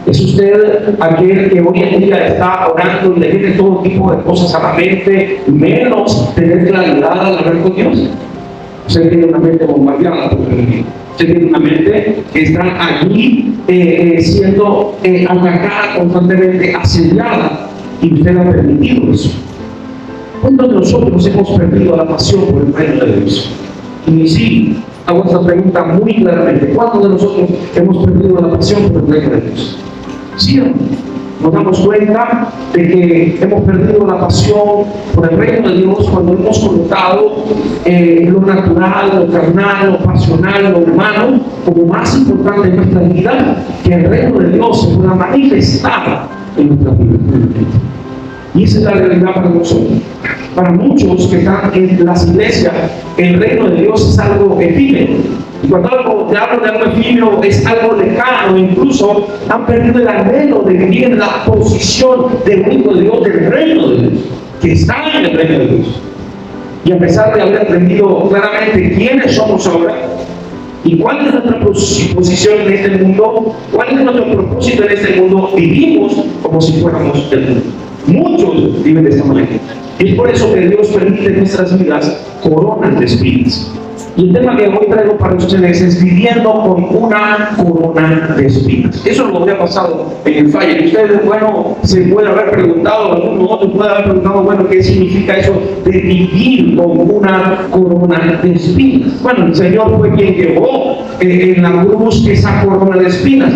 ¿Es usted aquel que hoy en día está orando y le viene todo tipo de cosas a la mente, menos tener claridad al hablar con Dios? Usted tiene una mente bombardeada por el enemigo. Usted tiene una mente que está allí siendo atacada constantemente, asediada, y usted ha permitido eso. ¿Cuántos de nosotros hemos perdido la pasión por el reino de Dios? Y sí, hago esta pregunta muy claramente. ¿Cuántos de nosotros hemos perdido la pasión por el reino de Dios? Sí, nos damos cuenta de que hemos perdido la pasión por el reino de Dios cuando hemos colocado lo natural, lo carnal, lo pasional, lo humano como más importante en nuestra vida, que el reino de Dios se pueda manifestar en nuestra vida. Y esa es la realidad para nosotros. Para muchos que están en las iglesias, el reino de Dios es algo efímero. Y cuando hablo de algo efímero, es algo lejano. Incluso han perdido el anhelo de vivir en la posición del hijo de Dios, del reino de Dios, que está en el reino de Dios. Y a pesar de haber aprendido claramente quiénes somos ahora, y cuál es nuestra posición en este mundo, cuál es nuestro propósito en este mundo, vivimos como si fuéramos el mundo. Muchos viven de esta manera. Y es por eso que Dios permite en nuestras vidas coronas de espinas. Y el tema que hoy traigo para ustedes es viviendo con una corona de espinas. Eso es lo que ha pasado en el Faller. Ustedes, bueno, se pueden haber preguntado, alguno otro puede haber preguntado, bueno, ¿qué significa eso de vivir con una corona de espinas? Bueno, el Señor fue quien llevó en la cruz esa corona de espinas.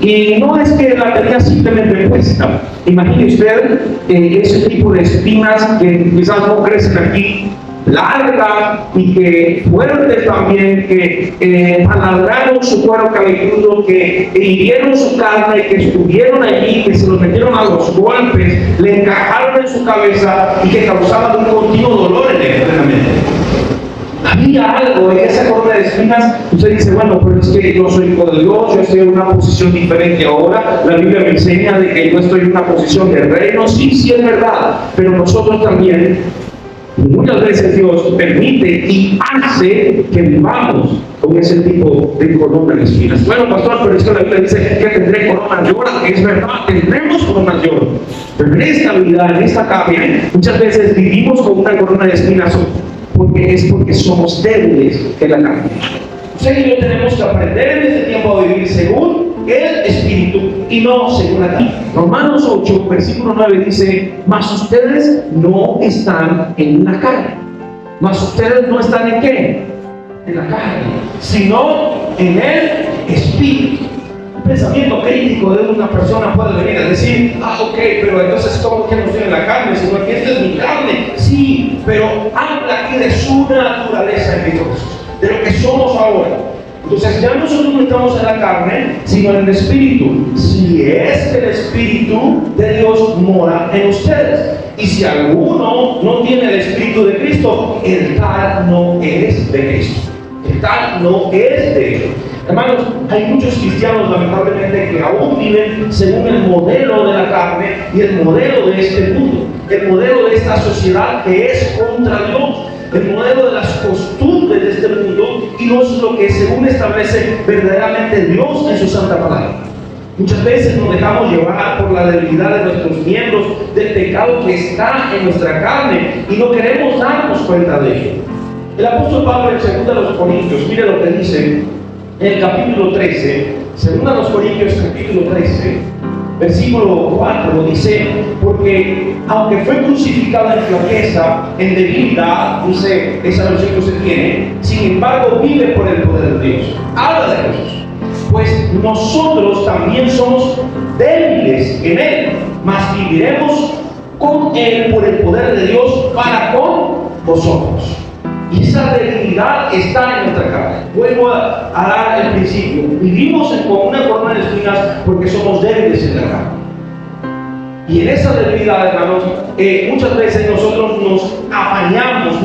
Y no es que la tenía simplemente puesta. Imagine usted ese tipo de espinas que quizás no crecen aquí, larga y que fuertes también, que taladraron su cuero cabelludo, que hirieron su carne, que estuvieron allí, que se los metieron a los golpes, le encajaron en su cabeza y que causaban un continuo dolor en él plenamente. Había algo en esa corona de espinas. Usted dice, bueno, pero es que yo soy hijo de Dios, yo estoy en una posición diferente ahora. La Biblia me enseña de que yo estoy en una posición de reino. Sí, es verdad, pero nosotros también, muchas veces Dios permite y hace que vivamos con ese tipo de corona de espinas. Bueno, pastor, pero es que la Biblia dice que tendré corona de oro. Es verdad, tendremos corona de oro. Pero en esta vida, en esta carne, muchas veces vivimos con una corona de espinas porque somos débiles en la carne. Usted y yo tenemos que aprender en este tiempo a vivir según el Espíritu y no según la carne. Romanos 8, versículo 9 dice: mas ustedes no están en la carne. Mas ustedes no están en ¿qué? En la carne, sino en el Espíritu. Un pensamiento crítico de una persona puede venir a decir: ok, pero entonces ¿cómo que no estoy en la carne? Sino que esta es mi carne. Sí, pero habla aquí de su naturaleza en Cristo Jesús, de lo que somos ahora. Entonces ya nosotros no estamos en la carne, sino en el Espíritu. Si es que el Espíritu de Dios mora en ustedes. Y si alguno no tiene el Espíritu de Cristo, el tal no es de Cristo. El tal no es de Dios. Hermanos, hay muchos cristianos lamentablemente que aún viven según el modelo de la carne y el modelo de este mundo, el modelo de esta sociedad que es contra Dios, el modelo de las costumbres de este mundo, y no es lo que según establece verdaderamente Dios en su santa palabra. Muchas veces nos dejamos llevar por la debilidad de nuestros miembros, del pecado que está en nuestra carne, y no queremos darnos cuenta de ello. El apóstol Pablo en 2 Corintios, mire lo que dice en el capítulo 13, 2 Corintios capítulo 13, versículo 4, dice: porque aunque fue crucificado en flaqueza, en debilidad, dice esa versión que usted tiene, sin embargo vive por el poder de Dios. Habla de Jesús. Pues nosotros también somos débiles en Él, mas viviremos con Él por el poder de Dios para con vosotros. Y esa debilidad está en nuestra carne. Vuelvo a dar el principio. Vivimos con una corona de espinas porque somos débiles en la carne. Y en esa debilidad, hermanos, muchas veces nosotros nos apañamos,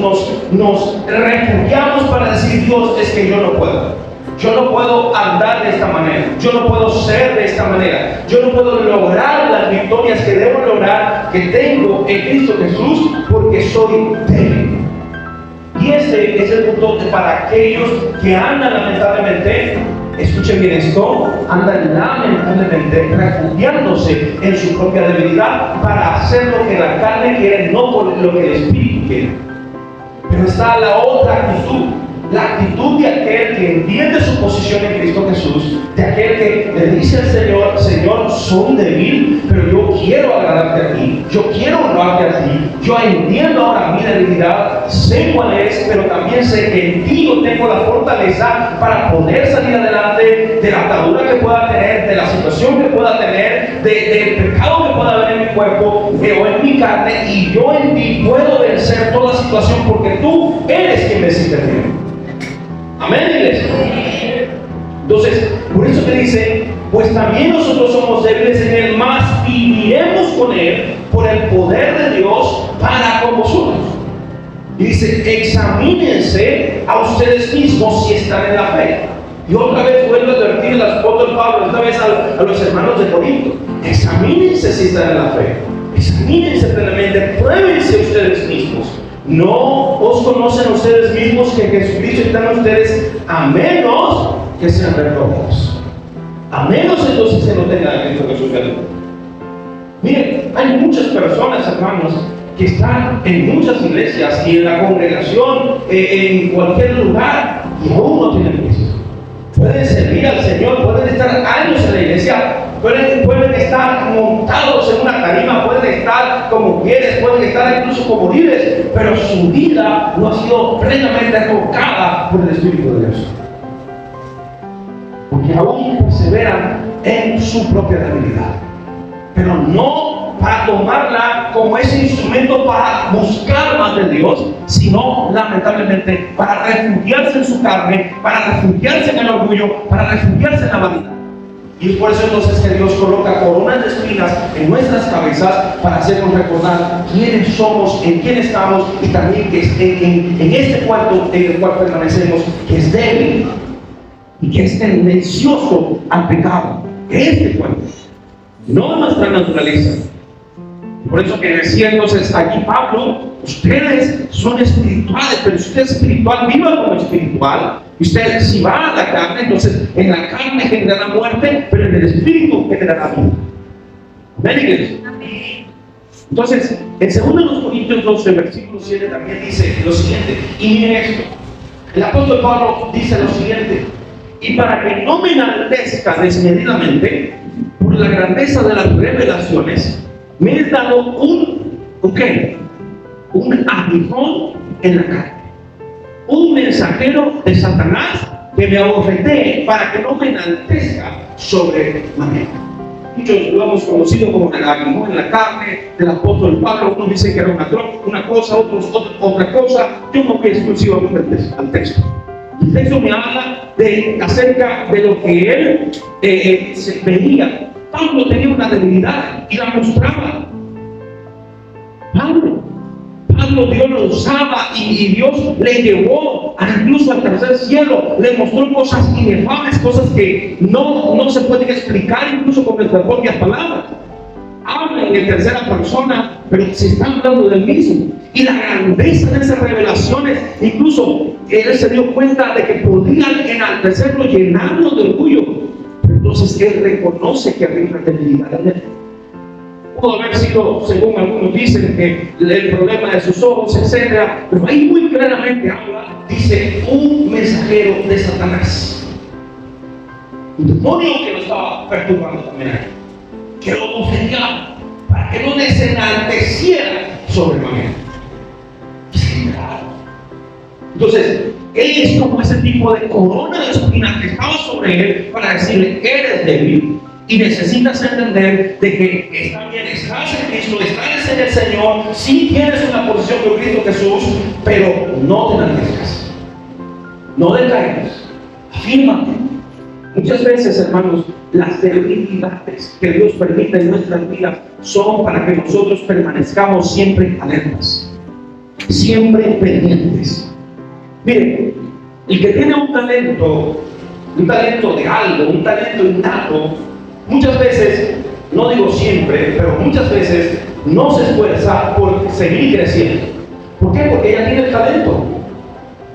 nos refugiamos para decir: Dios, es que yo no puedo. Yo no puedo andar de esta manera. Yo no puedo ser de esta manera. Yo no puedo lograr las victorias que debo lograr, que tengo en Cristo Jesús, porque soy débil. Y ese es el punto para aquellos que andan lamentablemente escuchen bien esto, andan lamentablemente refugiándose en su propia debilidad para hacer lo que la carne quiere, no por lo que el Espíritu quiere. Pero está la otra actitud, la actitud de aquel que entiende su posición en Cristo Jesús, de aquel que le dice al Señor: Señor, soy débil, pero yo quiero agradarte a ti, yo quiero honrarte a ti, yo entiendo ahora mi debilidad, sé cuál es, pero también sé que en ti yo tengo la fortaleza para poder salir adelante de la atadura que pueda tener, de la situación que pueda tener, del pecado que pueda haber en mi cuerpo o en mi carne, y yo en ti puedo vencer toda situación porque tú eres quien me sigue bien. Amén, iglesia. Entonces, por eso te dice: pues también nosotros somos débiles en él, mas viviremos con él por el poder de Dios para con vosotros. Y dice: examínense a ustedes mismos si están en la fe. Y otra vez vuelve a advertir el apóstol Pablo, esta vez a los hermanos de Corinto: examínense si están en la fe, examínense plenamente, pruébense ustedes mismos. No os conocen ustedes mismos que Jesucristo está en ustedes, a menos que sean vergonzosos. A menos entonces que no tengan a Cristo Jesús dentro. Miren, hay muchas personas, hermanos, que están en muchas iglesias y en la congregación, en cualquier lugar, y aún no tienen Cristo. Pueden servir al Señor, pueden estar años en la iglesia, pueden estar montados en una tarima, pueden estar como quieres, pueden estar incluso como líderes, pero su vida no ha sido plenamente tocada por el Espíritu de Dios. Porque aún perseveran en su propia debilidad, pero no para tomarla como ese instrumento para buscar más de Dios, sino lamentablemente para refugiarse en su carne, para refugiarse en el orgullo, para refugiarse en la vanidad. Y es por eso entonces que Dios coloca coronas de espinas en nuestras cabezas para hacernos recordar quiénes somos, en quién estamos, y también que en este cuarto en el cual permanecemos, que es débil y que es tendencioso al pecado. Este cuerpo, no nuestra naturaleza. Por eso que decía entonces aquí Pablo: ustedes son espirituales, pero si usted es espiritual, viva como espiritual. Usted, si va a la carne, entonces en la carne generará muerte, pero en el espíritu generará vida. ¿Ven, iglesia? Entonces, en 2 Corintios 12, versículo 7 también dice lo siguiente, y miren esto. El apóstol Pablo dice lo siguiente: y para que no me enaltezca desmedidamente por la grandeza de las revelaciones, me he dado un aguijón en la carne, un mensajero de Satanás que me abofetee para que no me enaltezca sobremanera. Muchos lo hemos conocido como el aguijón en la carne del apóstol Pablo. Unos dicen que era una cosa, otros otra cosa. Yo no voy exclusivamente al texto. El texto me habla acerca de lo que él se veía. Pablo tenía una debilidad y la mostraba. Pablo Dios lo usaba y Dios le llevó incluso al tercer cielo. Le mostró cosas inefables, cosas que no se pueden explicar incluso con nuestras propias palabras. Habla en tercera persona, pero se está hablando del mismo. Y la grandeza de esas revelaciones, incluso él se dio cuenta de que podían enaltecerlo, llenarlo de orgullo. Entonces él reconoce que había una debilidad en él. Pudo haber sido, según algunos dicen, que el problema de sus ojos, etc. Pero ahí muy claramente habla, dice, un mensajero de Satanás. Un demonio que lo estaba perturbando también aquí, que lo ofendía para que no desenalteciera sobremanera. Entonces, él es como ese tipo de corona de espinas que estaba sobre él para decirle: eres débil y necesitas entender de que está bien, estás en Cristo, estás en el Señor, sí tienes una posición con Cristo Jesús, pero no te enaltezcas, no decaigas, afírmate. Muchas veces, hermanos, las debilidades que Dios permite en nuestras vidas son para que nosotros permanezcamos siempre alertas, siempre pendientes. Miren, el que tiene un talento de algo, un talento innato, muchas veces, no digo siempre, pero muchas veces no se esfuerza por seguir creciendo. ¿Por qué? Porque ya tiene el talento.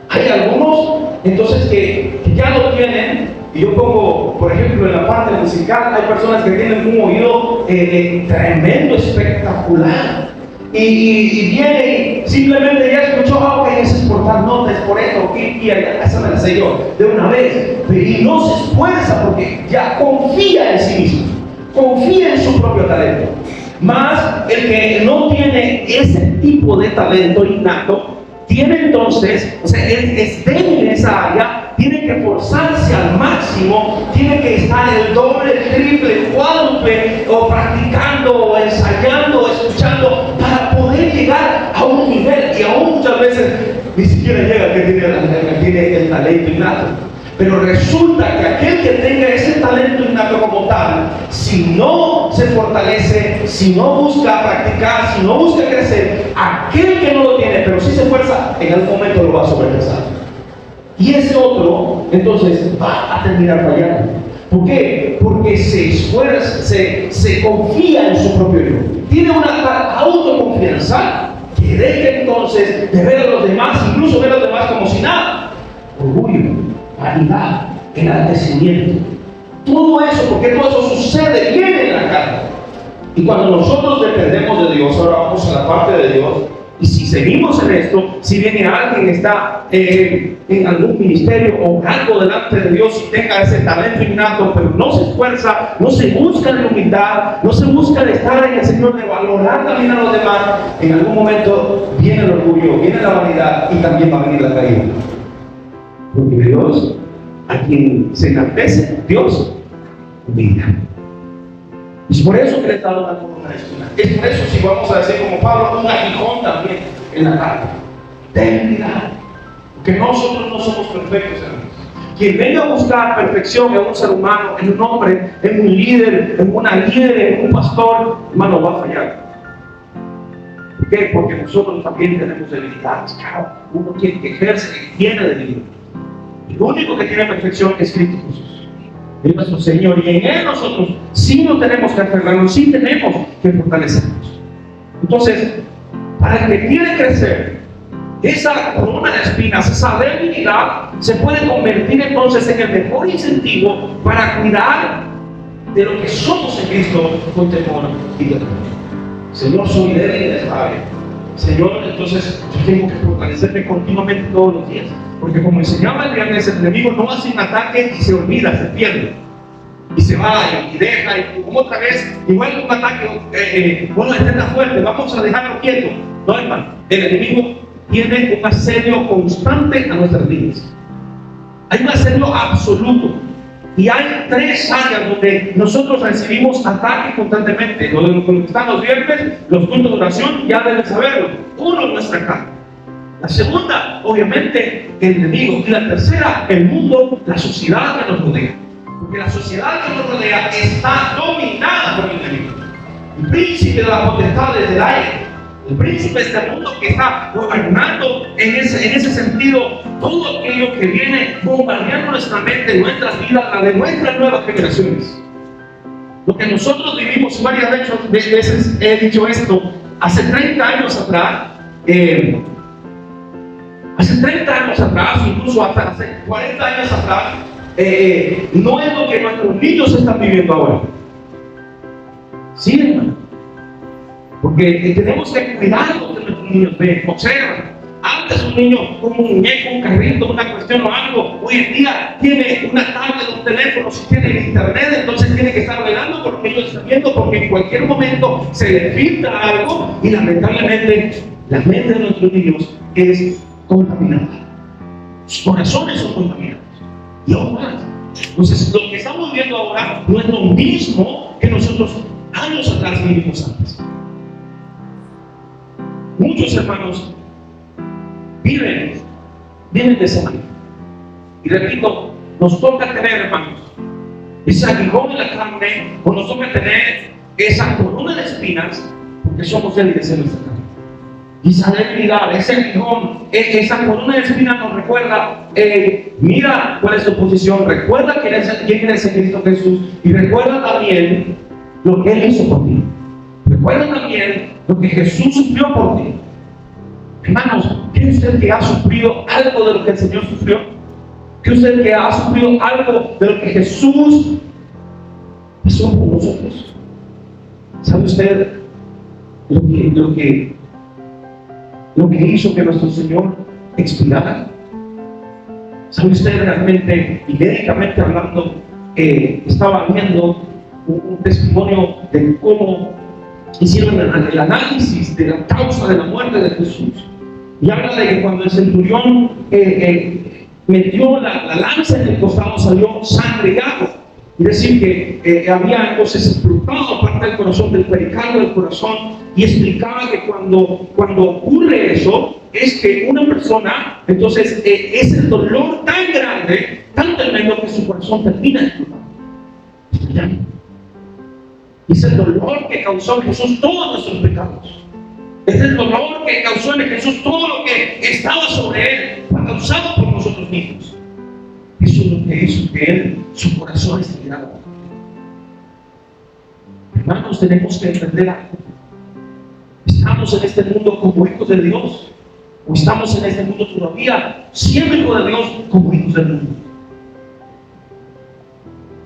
Hay algunos, entonces, que ya lo tienen, Y yo pongo, por ejemplo, en la parte musical, hay personas que tienen un oído tremendo, espectacular. Y viene y simplemente ya escuchó, ok, es exportar notas por esto, y esa me la sé yo de una vez. Y no se esfuerza porque ya confía en sí mismo, confía en su propio talento. Más el que no tiene ese tipo de talento innato, tiene entonces, o sea, es débil en esa área, tiene que esforzarse al máximo, tiene que estar el doble, triple, cuádruple, o practicando, o ensayando, o escuchando, para poder llegar a un nivel, y aún muchas veces ni siquiera llega que tiene el talento innato. Pero resulta que aquel que tenga ese talento innato como tal, si no se fortalece, si no busca practicar, si no busca crecer, aquel que no lo tiene, pero sí se esfuerza, en algún momento lo va a sobrepasar. Y ese otro, entonces, va a terminar fallando. ¿Por qué? Porque se esfuerza, se confía en su propio yo. Tiene una autoconfianza que deja entonces de ver a los demás, incluso ver a los demás como si nada. Orgullo, vanidad, enaltecimiento. Todo eso, porque todo eso sucede, viene en la carne. Y cuando nosotros dependemos de Dios, ahora vamos a la parte de Dios. Y si seguimos en esto, si viene alguien que está en algún ministerio o algo delante de Dios y tenga ese talento innato, pero no se esfuerza, no se busca la humildad, no se busca de estar en el Señor, de valorar también a los demás, en algún momento viene el orgullo, viene la vanidad y también va a venir la caída. Porque Dios, a quien se enaltece, Dios humilla. Es por eso que le está dando una corona de espinas. Es por eso, si vamos a decir como Pablo, un aguijón también en la carne. Debilidad. Porque nosotros no somos perfectos, hermanos. Quien venga a buscar perfección en un ser humano, en un hombre, en un líder, en una líder, en un pastor, hermano, va a fallar. ¿Por qué? Porque nosotros también tenemos debilidades. Claro, uno tiene que ejercer y tiene debilidad. El único que tiene perfección es Cristo Jesús. Es nuestro Señor, y en Él nosotros sí no tenemos que aferrarnos, sí tenemos que fortalecernos. Entonces, para el que quiere crecer, esa corona de espinas, esa debilidad, se puede convertir entonces en el mejor incentivo para cuidar de lo que somos en Cristo con temor y temor. Señor, soy débil en esta área. Señor, entonces yo tengo que fortalecerme continuamente todos los días. Porque como enseñaba el viernes, el enemigo no hace un ataque y se olvida, se pierde. Y se va y deja, y como otra vez, igual un ataque, bueno, este está fuerte, vamos a dejarlo quieto. No, hermano, el enemigo tiene un asedio constante a nuestras vidas. Hay un asedio absoluto. Y hay 3 áreas donde nosotros recibimos ataques constantemente. Los que están los viernes, los cultos de oración, ya deben saberlo. Uno, nuestra carne. La segunda, obviamente, el enemigo. Y la tercera, el mundo, la sociedad que nos rodea. Porque la sociedad que nos rodea está dominada por el enemigo. El príncipe de las potestades del aire. El príncipe de este mundo que está gobernando en ese sentido todo aquello que viene bombardeando nuestra mente, nuestras vidas, la de nuestras nuevas generaciones. Lo que nosotros vivimos, varias veces he dicho esto, hace 30 años atrás, incluso hasta hace 40 años atrás, no es lo que nuestros niños están viviendo ahora. Sí, hermano. Porque tenemos que cuidar lo que nuestros niños ven, observan. Antes un niño con un muñeco, un carrito, una cuestión o algo, hoy en día tiene una tablet, un teléfono, si tiene internet, entonces tiene que estar velando por lo que ellos están viendo, porque en cualquier momento se le filtra algo y lamentablemente la mente de nuestros niños es contaminada. Sus corazones son contaminados. Y aún más. Entonces, lo que estamos viendo ahora no es lo mismo que nosotros años atrás vivimos antes. Muchos hermanos viven de esa manera. Y repito, nos toca tener, hermanos, ese aguijón en la carne, o nos toca tener esa corona de espinas, porque somos débiles en nuestra carne. Y esa debilidad, ese aguijón, esa corona de espinas nos recuerda, mira cuál es tu posición, recuerda quién es el Cristo Jesús, y recuerda también lo que Él hizo por ti. Recuerda también lo que Jesús sufrió por ti. Hermanos, ¿cree usted que ha sufrido algo de lo que el Señor sufrió? Que usted que ha sufrido algo de lo que Jesús pasó por nosotros. ¿Sabe usted lo que hizo que nuestro Señor expirara? ¿Sabe usted realmente, y médicamente hablando, estaba viendo un testimonio de cómo hicieron el análisis de la causa de la muerte de Jesús? Y habla de que cuando el centurión metió la lanza en el costado, salió sangre y agua. Es decir, que había entonces explotado parte del corazón, del pericardio del corazón, y explicaba que cuando ocurre eso, es que una persona, entonces, es el dolor tan grande, tan tremendo, que su corazón termina estallando. Es el dolor que causó en Jesús todos nuestros pecados. Es el dolor que causó en Jesús todo lo que estaba sobre él, fue causado por nosotros mismos. Eso es lo que hizo que su corazón estallara. Hermanos, tenemos que entender algo. ¿Estamos en este mundo como hijos de Dios? ¿O estamos en este mundo todavía siendo hijos de Dios como hijos del mundo?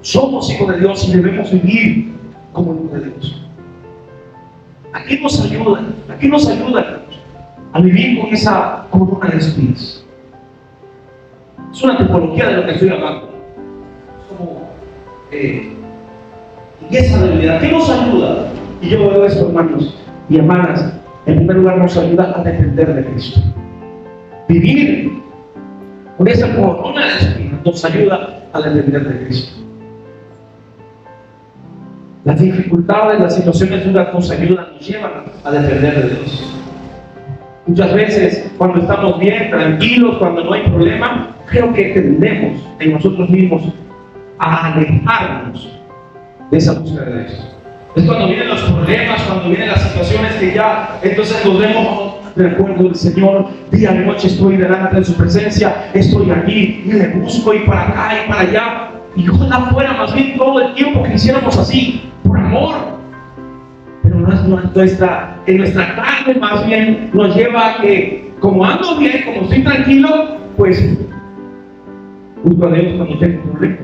Somos hijos de Dios y debemos vivir como hijos de Dios. ¿A qué nos ayuda? ¿A qué nos ayuda a vivir con esa corona de espinas? Es una tipología de lo que estoy hablando. Es como y esa debilidad. ¿Qué nos ayuda? Y yo veo esto, hermanos y hermanas. En primer lugar, nos ayuda a depender de Cristo. Vivir con esa corona de espinas nos ayuda a depender de Cristo. Las dificultades, las situaciones duras nos ayudan, nos llevan a depender de Dios. Muchas veces, cuando estamos bien, tranquilos, cuando no hay problema, creo que tendemos en nosotros mismos a alejarnos de esa búsqueda de Dios. Es cuando vienen los problemas, cuando vienen las situaciones que ya, entonces nos vemos de acuerdo del Señor. Día y noche estoy delante de su presencia, estoy aquí y le busco, y para acá y para allá. Y ojalá fuera más bien todo el tiempo que hiciéramos así, por amor. Pero no es en nuestra carne más bien nos lleva a que, como ando bien, como estoy tranquilo, pues busco a Dios cuando tengo problemas.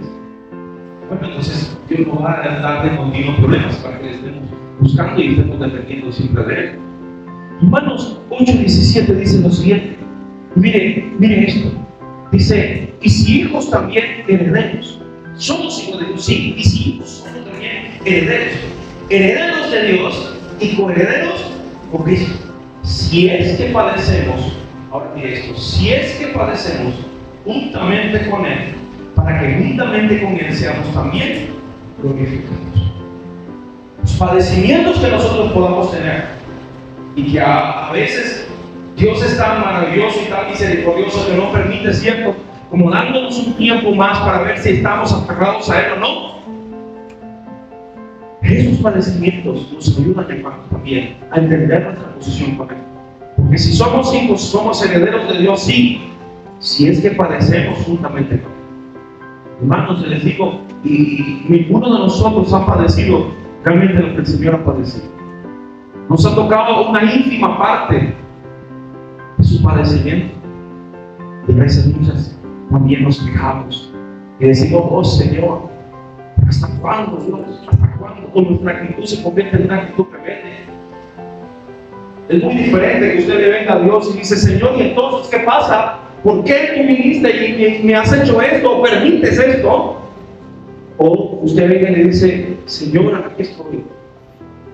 Bueno, entonces Dios nos va a dar de continuos problemas para que le estemos buscando y estemos dependiendo siempre de Él. Romanos 8:17 dice lo siguiente. Mire esto. Dice, y si hijos también herederos. Somos hijos de Dios, sí, y si hijos somos también herederos. Herederos de Dios y coherederos con Cristo. Si es que padecemos, ahora mire esto, si es que padecemos juntamente con Él, para que juntamente con Él seamos también glorificados. Los padecimientos que nosotros podamos tener, y que a veces Dios es tan maravilloso y tan misericordioso que no permite, ¿cierto?, como dándonos un tiempo más para ver si estamos aferrados a Él o no. Esos padecimientos nos ayudan, hermano, también a entender nuestra posición con Él. Porque si somos hijos, somos herederos de Dios, sí, si es que padecemos juntamente con Él. Hermanos, les digo, y ninguno de nosotros ha padecido realmente lo que el Señor ha padecido. Nos ha tocado una ínfima parte de su padecimiento. Y a veces muchas también nos quejamos y decimos, oh Señor, ¿hasta cuándo, Dios? ¿Hasta cuándo? Con nuestra actitud se convierte en una actitud rebelde. Es muy diferente que usted le venga a Dios y dice, Señor, ¿y entonces qué pasa? ¿Por qué tú viniste y me has hecho esto o permites esto? O usted venga y le dice, Señor, aquí estoy.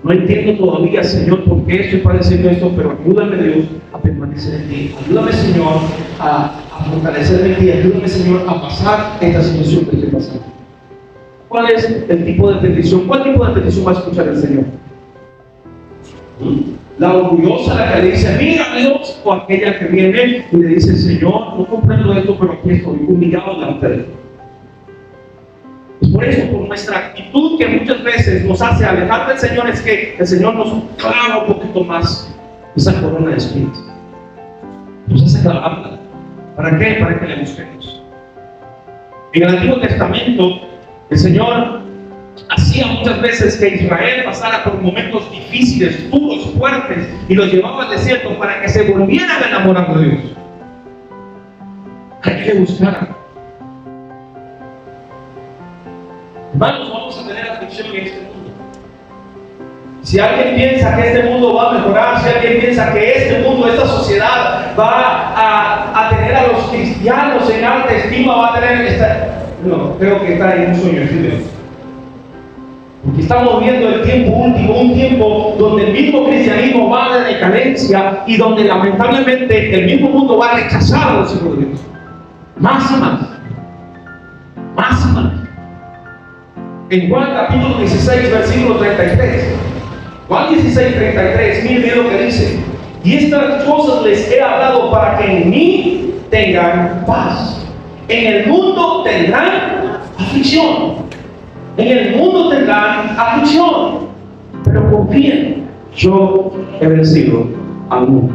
No entiendo todavía, Señor, por qué estoy padeciendo esto, pero ayúdame, Dios, a permanecer en ti. Ayúdame, Señor, a fortalecerme en ti. Ayúdame, Señor, a pasar esta situación que estoy pasando. ¿Cuál es el tipo de petición? ¿Cuál tipo de petición va a escuchar el Señor? La orgullosa, la que le dice, mira, Dios, o aquella que viene y le dice, Señor, no comprendo esto, pero aquí estoy humillado delante de ti. Es por eso, por nuestra actitud que muchas veces nos hace alejar del Señor, es que el Señor nos clava un poquito más esa corona de espinas. Nos hace clavarla. ¿Para qué? Para que le busquemos. En el Antiguo Testamento, el Señor hacía muchas veces que Israel pasara por momentos difíciles, duros, fuertes, y los llevaba al desierto para que se volvieran a enamorar de Dios. Hay que buscar Hermanos, vamos a tener aflicción en este mundo. Si alguien piensa que este mundo va a mejorar, si alguien piensa que este mundo, esta sociedad va a tener a los cristianos en alta estima, va a tener no, creo que está en un sueño, ¿sí? Porque estamos viendo el tiempo último, un tiempo donde el mismo cristianismo va de decadencia y donde lamentablemente el mismo mundo va a rechazar a los hijos de Dios. Más y más. Más y más. En Juan capítulo 16, versículo 33. Juan 16, 33, miren lo que dice. Y estas cosas les he hablado para que en mí tengan paz. En el mundo tendrán aflicción. En el mundo tendrán aflicción. Pero confíen, yo he vencido al mundo.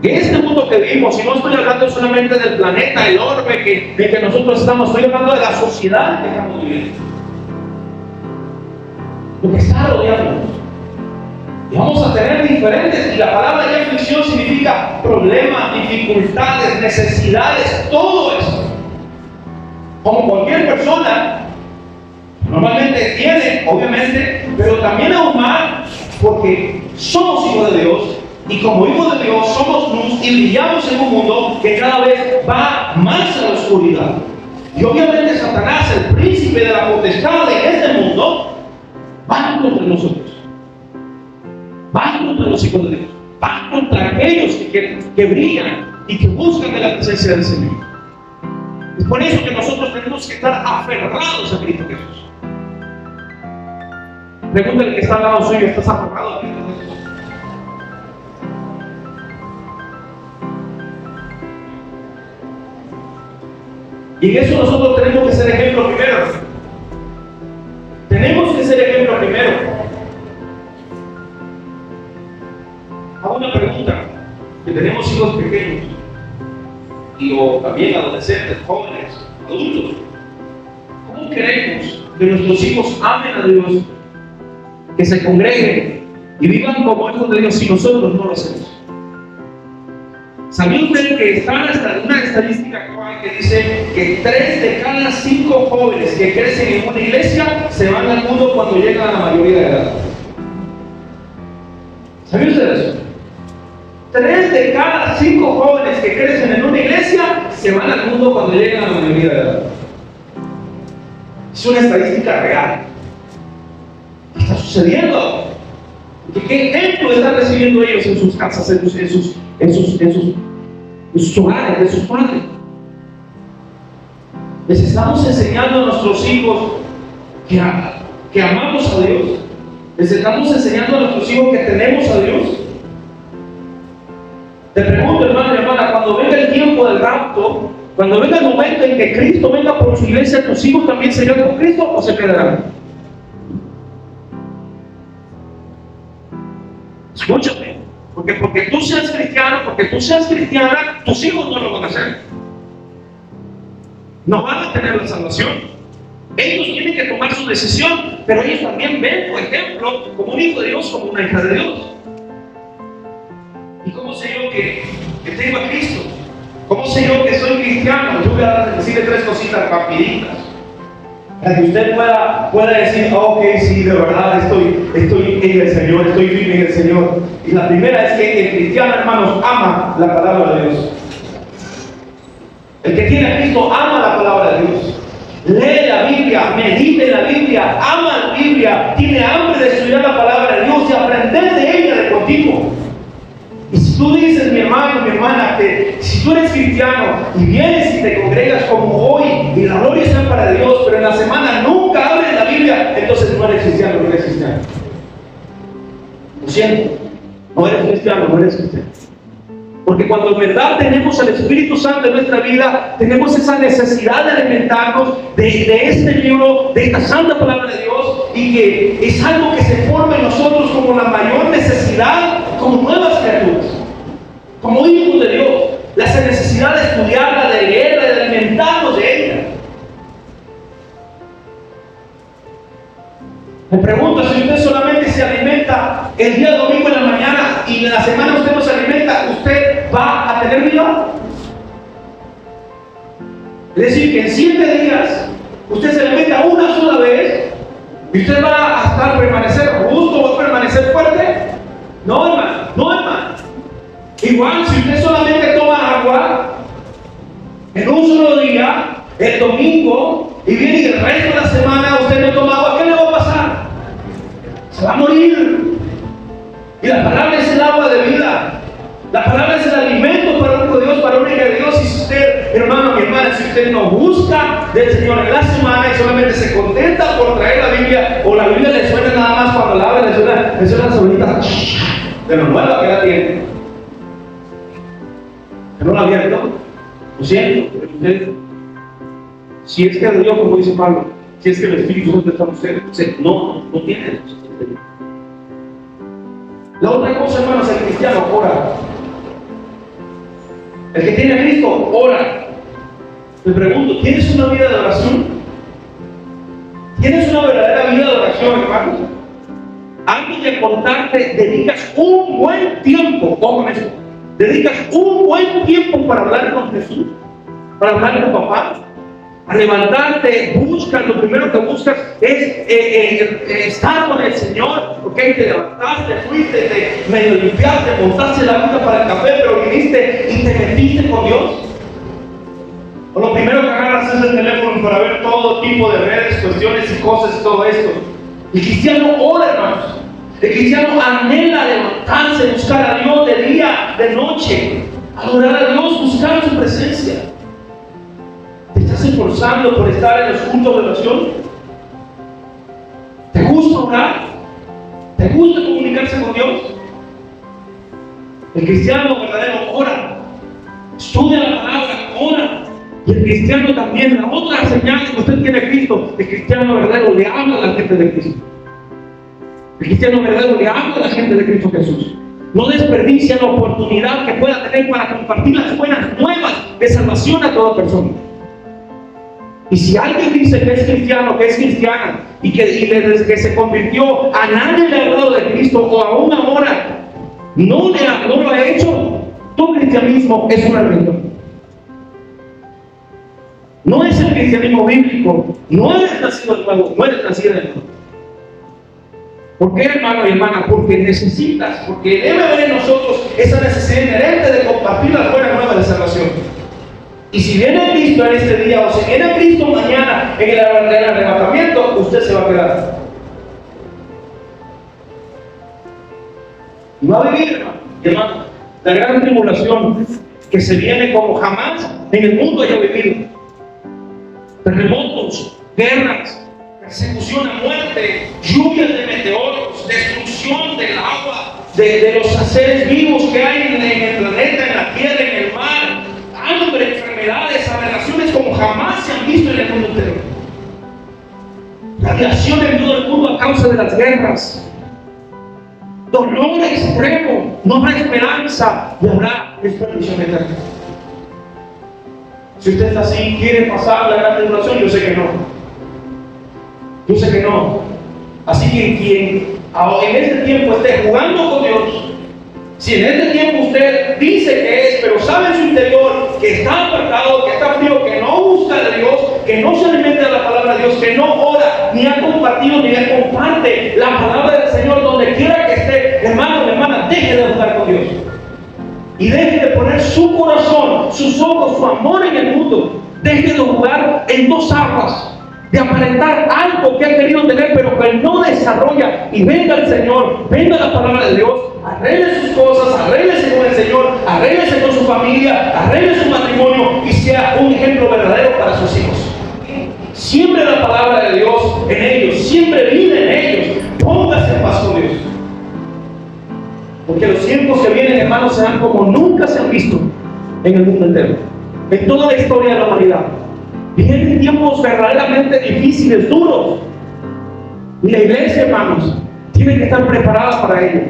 En este mundo que vivimos, y no estoy hablando solamente del planeta, el orbe en que nosotros estamos, estoy hablando de la sociedad que estamos viviendo. Lo que está rodeándonos. Y vamos a tener diferentes, y la palabra de aflicción significa problemas, dificultades, necesidades, todo eso. Como cualquier persona, normalmente tiene, obviamente, pero también aún más, porque somos hijos de Dios, y como hijos de Dios somos luz y brillamos en un mundo que cada vez va más a la oscuridad. Y obviamente Satanás, el príncipe de la potestad de este mundo, va contra nosotros, va contra los hijos de Dios, va contra aquellos que brillan y que buscan de la presencia del Señor. Es por eso que nosotros tenemos que estar aferrados a Cristo Jesús. Pregúntale que está al lado suyo, ¿estás aferrado a Cristo Jesús? Y en eso nosotros tenemos que ser ejemplo primero. Tenemos que ser ejemplo primero. Hago una pregunta, que tenemos hijos pequeños, o también adolescentes, jóvenes, adultos. ¿Cómo queremos que nuestros hijos amen a Dios, que se congreguen y vivan como hijos de Dios si nosotros no lo hacemos? ¿Sabía usted que está una estadística actual que dice que 3 de cada 5 jóvenes que crecen en una iglesia se van al mundo cuando llegan a la mayoría de edad? ¿Sabía usted eso? 3 de cada 5 jóvenes que crecen en una iglesia se van al mundo cuando llegan a la mayoría de edad. Es una estadística real. ¿Qué está sucediendo? ¿Qué ejemplo están recibiendo ellos en sus casas, en sus hogares, de sus padres? Les estamos enseñando a nuestros hijos que amamos a Dios. Les estamos enseñando a nuestros hijos que tenemos a Dios. Te pregunto, hermano y hermana, cuando venga el tiempo del rapto, cuando venga el momento en que Cristo venga por su iglesia, ¿tus hijos también se irán con Cristo o se quedarán? Escúchame, porque tú seas cristiano, porque tú seas cristiana, tus hijos no lo van a hacer. No van a tener la salvación. Ellos tienen que tomar su decisión, pero ellos también ven, por ejemplo, como un hijo de Dios, como una hija de Dios. ¿Y cómo sé yo que tengo a Cristo? ¿Cómo sé yo que soy cristiano? Yo voy a decirle 3 cositas rapiditas para que usted pueda decir, ok, sí, de verdad estoy en el Señor, estoy firme en el Señor. Y la primera es que el cristiano, hermanos, ama la palabra de Dios. El que tiene a Cristo ama la palabra de Dios. Lee la Biblia, medita en la Biblia, ama la Biblia, tiene hambre de estudiar la palabra de Dios y aprender de ella de continuo. Y si tú dices, mi hermano, mi hermana, que si tú eres cristiano y vienes y te congregas como hoy y la gloria sea para Dios, pero en la semana nunca abres la Biblia, entonces no eres cristiano, no eres cristiano. Lo siento, no eres cristiano, no eres cristiano. Porque cuando en verdad tenemos el Espíritu Santo en nuestra vida, tenemos esa necesidad de alimentarnos de este libro, de esta santa palabra de Dios, y que es algo que se forma en nosotros como la mayor necesidad, como nuevas criaturas, como hijos de Dios. La necesidad de estudiarla, de leerla, de alimentarnos de ella. Me pregunto, si usted solamente se alimenta el día domingo en la mañana y en la semana usted no se alimenta, ¿usted va a tener vida? Es decir, que en 7 días Usted se le meta una sola vez y usted va a estar permanecer robusto, va a permanecer fuerte. No, hermano, no, hermano. Igual, si usted solamente toma agua en un solo día, el domingo, y viene el resto de la semana usted no toma agua, ¿qué le va a pasar? Se va a morir. Y la palabra es el agua de vida. La palabra es el alimento para un Dios, para un hijo de Dios. Y si usted, hermano, mi hermana, si usted no busca del Señor en la semana y solamente se contenta por traer la Biblia, o la Biblia le suena nada más cuando la abre, le suena las bolitas de lo nueva que la tiene. Que no la ha abierto. Lo siento, pero usted, si es que de Dios, como dice Pablo, si es que el Espíritu Santo está en usted no tiene. La otra cosa, hermanos, el cristiano ora. El que tiene a Cristo ora. Me pregunto, ¿tienes una vida de oración? ¿Tienes una verdadera vida de oración, hermanos? Antes de contarte, dedicas un buen tiempo, con eso, dedicas un buen tiempo para hablar con Jesús, para hablar con papá. A levantarte, buscas, lo primero que buscas es estar con el Señor, ok, te levantaste, fuiste, te medio limpiaste, montaste la vida para el café, pero viniste y te metiste con Dios. O lo primero que agarras es el teléfono para ver todo tipo de redes, cuestiones y cosas y todo esto. El cristiano ora, hermanos. El cristiano anhela levantarse, buscar a Dios de día, de noche, adorar a Dios, buscar su presencia. ¿Te estás esforzando por estar en los cultos de oración? ¿Te gusta orar? ¿Te gusta comunicarse con Dios? El cristiano verdadero ora, estudia la palabra, ora. Y el cristiano también, la otra señal que usted tiene a Cristo, el cristiano verdadero le habla a la gente de Cristo. El cristiano verdadero le habla a la gente de Cristo Jesús. No desperdicia la oportunidad que pueda tener para compartir las buenas nuevas de salvación a toda persona. Y si alguien dice que es cristiano, que es cristiana, y desde que se convirtió a nadie le ha hablado de Cristo, o aún ahora no lo ha hecho, tu cristianismo es una religión. No es el cristianismo bíblico, no eres nacido de nuevo, no eres nacido de nuevo. ¿Por qué, hermano y hermana? Porque necesitas, porque debe haber en nosotros esa necesidad inherente de compartir las buenas nuevas de salvación. Y si viene Cristo en este día, o si viene Cristo mañana en el arrebatamiento, usted se va a quedar. Y va a vivir, hermano, la gran tribulación que se viene como jamás en el mundo haya vivido. Terremotos, guerras, persecución a muerte, lluvias de meteoros, destrucción del agua, de los seres vivos que hay en el planeta, en la tierra, en el mar, hambre, enfermedades, aberraciones como jamás se han visto en el mundo entero. Radiación en todo el mundo a causa de las guerras, dolor extremo, no habrá esperanza y habrá desperdición eterna. Si usted está así, quiere pasar la gran tribulación, yo sé que no. Yo sé que no. Así que quien en este tiempo esté jugando con Dios, si en este tiempo usted dice que es, pero sabe en su interior que está apartado, que está frío, que no busca de Dios, que no se alimenta de la palabra de Dios, que no ora, ni ha compartido, ni ha comparte la palabra del Señor donde quiera que esté, hermano, hermana, deje de jugar con Dios. Y deje de poner su corazón, sus ojos, su amor en el mundo. Deje de jugar en dos aguas, de aparentar algo que ha querido tener, pero que no desarrolla. Y venga el Señor, venga la palabra de Dios, arregle sus cosas, arréglese con el Señor, arréglese con su familia, arregle su matrimonio y sea un ejemplo verdadero para sus hijos. Siembre la palabra de Dios en ellos, siempre vida en ellos, póngase en paz con Dios. Porque los tiempos que vienen, hermanos, serán como nunca se han visto en el mundo entero, en toda la historia de la humanidad. Vienen tiempos verdaderamente difíciles, duros. Y la iglesia, hermanos, tiene que estar preparada para ello.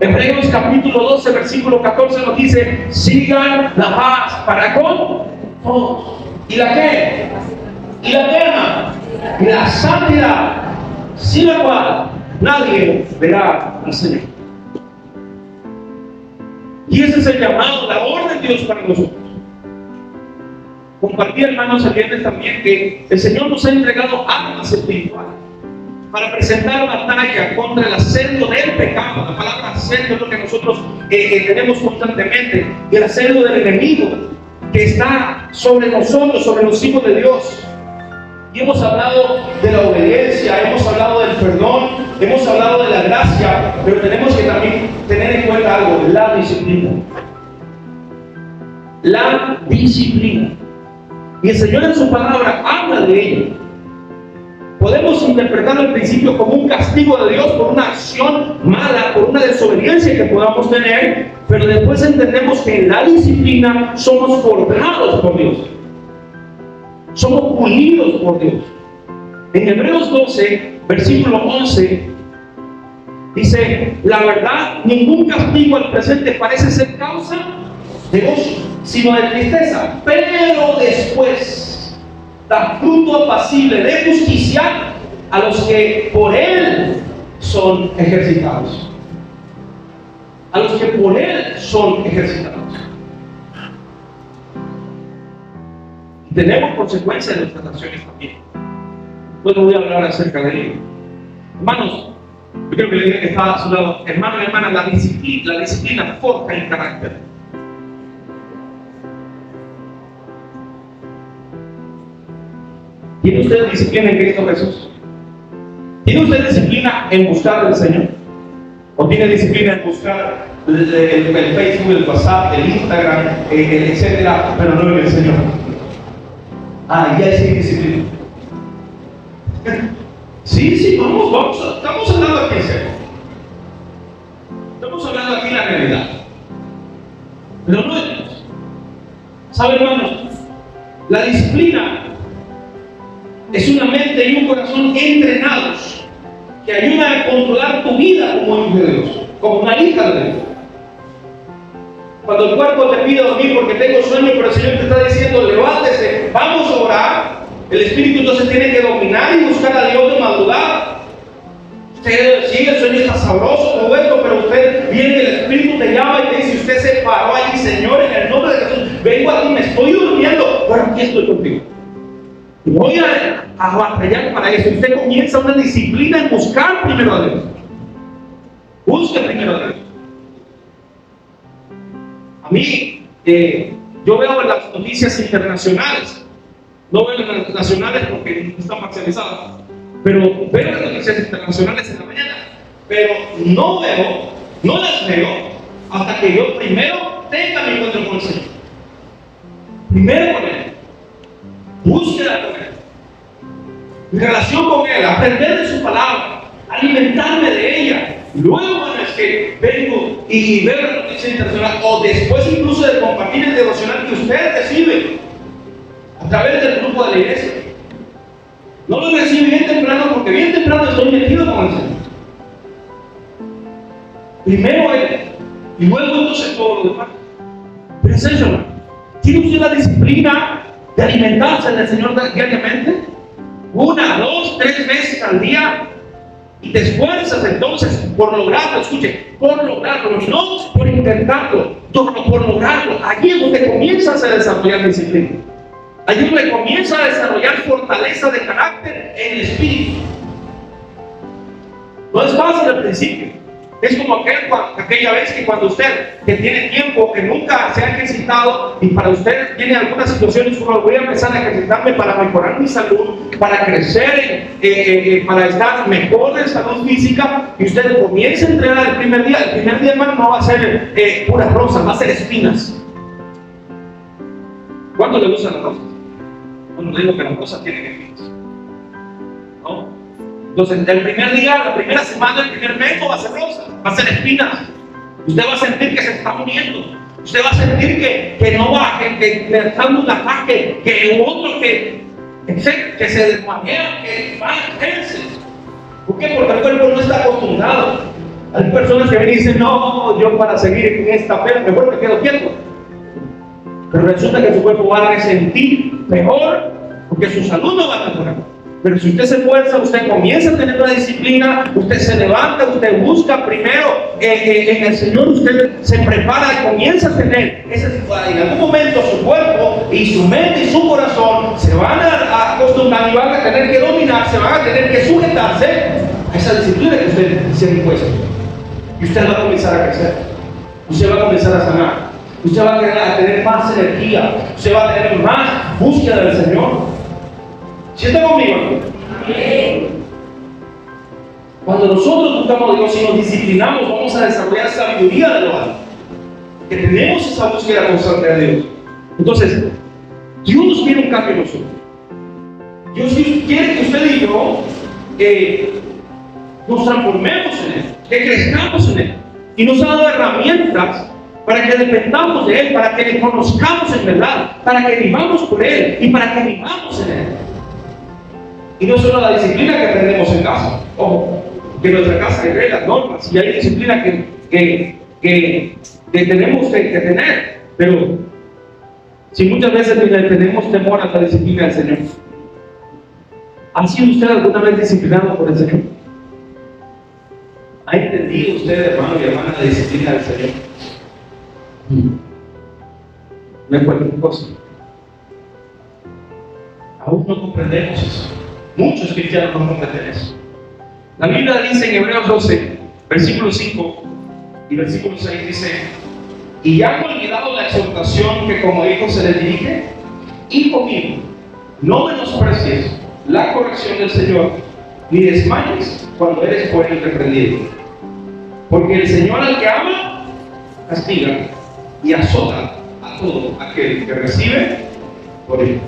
Hebreos capítulo 12, versículo 14 nos dice: sigan la paz para con todos. ¿Y la qué? ¿Y la eterna? Y la santidad, sin la cual nadie verá al Señor. Y ese es el llamado, la orden de Dios para nosotros. Compartí, hermanos, el viernes también que el Señor nos ha entregado armas espirituales para presentar batalla contra el asedio del pecado. La palabra asedio es lo que nosotros tenemos constantemente, y el asedio del enemigo que está sobre nosotros, sobre los hijos de Dios. Y hemos hablado de la obediencia, hemos hablado del perdón, hemos hablado de la gracia, pero tenemos que también tener en cuenta algo: la disciplina. La disciplina. Y el Señor en su palabra habla de ello. Podemos interpretarlo al principio como un castigo de Dios por una acción mala, por una desobediencia que podamos tener, pero después entendemos que en la disciplina somos forjados por Dios. Somos pulidos por Dios. En Hebreos 12, versículo 11, dice: la verdad, ningún castigo al presente parece ser causa de gozo, sino de tristeza, pero después da fruto apacible de justicia a los que por Él son ejercitados. A los que por Él son ejercitados. Y tenemos consecuencias de nuestras acciones también. Bueno, voy a hablar acerca de ello. Hermanos, yo creo que le dije que estaba a su lado: hermano y hermana, la disciplina forja el carácter. ¿Tiene usted disciplina en Cristo Jesús? ¿Tiene usted disciplina en buscar al Señor? ¿O tiene disciplina en buscar el Facebook, el WhatsApp, el Instagram, etcétera, pero no en el Señor? Ah, ya es disciplina. Sí, vamos, estamos hablando aquí en serio. Estamos hablando aquí la realidad. Pero no es Dios. ¿Sabe, hermanos? La disciplina es una mente y un corazón entrenados que ayudan a controlar tu vida como hijo de Dios, como una hija de Dios. Cuando el cuerpo te pide dormir porque tengo sueño, pero el Señor te está diciendo: levántese, vamos a orar, el espíritu entonces tiene que dominar y buscar a Dios de madrugada. Usted sigue, el sueño está sabroso, todo esto, pero usted viene, el espíritu te llama y te dice: usted se paró allí, Señor, en el nombre de Jesús, vengo a ti, me estoy durmiendo, pero aquí estoy contigo. Voy a batallar para eso. Usted comienza una disciplina en buscar primero a Dios. Busque primero a Dios. A mí, yo veo en las noticias internacionales, no veo en las nacionales porque están parcializadas, pero veo las noticias internacionales en la mañana, pero no las veo hasta que yo primero tenga mi encuentro con el Señor. Primero con Él. Búsqueda con Él, mi relación con Él, aprender de su palabra, alimentarme de ella. Luego, bueno, es que vengo y veo la noticia internacional, o después incluso de compartir el devocional que usted recibe a través del grupo de la iglesia. No lo recibe bien temprano, porque bien temprano estoy metido con el Señor. Primero Él, y luego entonces todo lo demás. Pero es eso, hermano. ¿Tiene usted la disciplina de alimentarse del Señor diariamente? 1, 2, 3 veces al día, y te esfuerzas entonces por lograrlo. Escuche, por lograrlo, no por intentarlo, por lograrlo. Allí es donde comienzas a desarrollar disciplina. Allí es donde comienza a desarrollar fortaleza de carácter en el espíritu. No es fácil al principio. Es como aquella vez que cuando usted, que tiene tiempo, que nunca se ha ejercitado, y para usted tiene algunas situaciones, uno voy a empezar a ejercitarme para mejorar mi salud, para crecer, para estar mejor en salud física, y usted comienza a entrenar el primer día. El primer día, hermano, no va a ser puras rosas, va a ser espinas. ¿Cuánto le gustan las rosas? Bueno, digo que las rosas tienen espinas, ¿no? Entonces, el primer día, la primera semana, el primer mes no va a ser rosa, va a ser espinas. Usted va a sentir que se está muriendo. Usted va a sentir que no va, que le está dando un ataque, que otro que se desmayea, que va a caerse. ¿Por qué? Porque el cuerpo no está acostumbrado. Hay personas que me dicen: no, yo para seguir en esta fe, mejor me quedo quieto. Pero resulta que su cuerpo va a resentir peor, porque su salud no va a mejorar. Pero si usted se esfuerza, usted comienza a tener una disciplina, usted se levanta, usted busca primero en el Señor, usted se prepara y comienza a tener esa disciplina. En algún momento su cuerpo y su mente y su corazón se van a acostumbrar y van a tener que dominarse, van a tener que sujetarse a esa disciplina que usted se ha impuesto. Y usted va a comenzar a crecer, usted va a comenzar a sanar, usted va a tener más energía, usted va a tener más búsqueda del Señor. ¿Sí está conmigo? Amén. Cuando nosotros buscamos a Dios y nos disciplinamos, vamos a desarrollar sabiduría de lo alto. Que tenemos esa búsqueda constante de Dios. Entonces, Dios nos quiere un cambio en nosotros. Dios quiere que usted y yo nos transformemos en Él, que crezcamos en Él. Y nos ha dado herramientas para que dependamos de Él, para que le conozcamos en verdad, para que vivamos por Él y para que vivamos en Él. Y no solo la disciplina que aprendemos en casa. Ojo, que en nuestra casa hay reglas, normas, y hay disciplina que tenemos que tener. Pero si muchas veces le tenemos temor a la disciplina del Señor, ¿ha sido usted alguna vez disciplinado por el Señor? ¿Ha entendido usted, hermano y hermana, la disciplina del Señor? No es cualquier cosa. Aún no comprendemos eso. Muchos cristianos no comprenden eso. La Biblia dice en Hebreos 12, versículo 5 y versículo 6, dice: y ya han olvidado la exhortación que como hijos se les dirige. Hijo mío, no menosprecies la corrección del Señor, ni desmayes cuando eres por él reprendido. Porque el Señor al que ama, castiga y azota a todo aquel que recibe por él.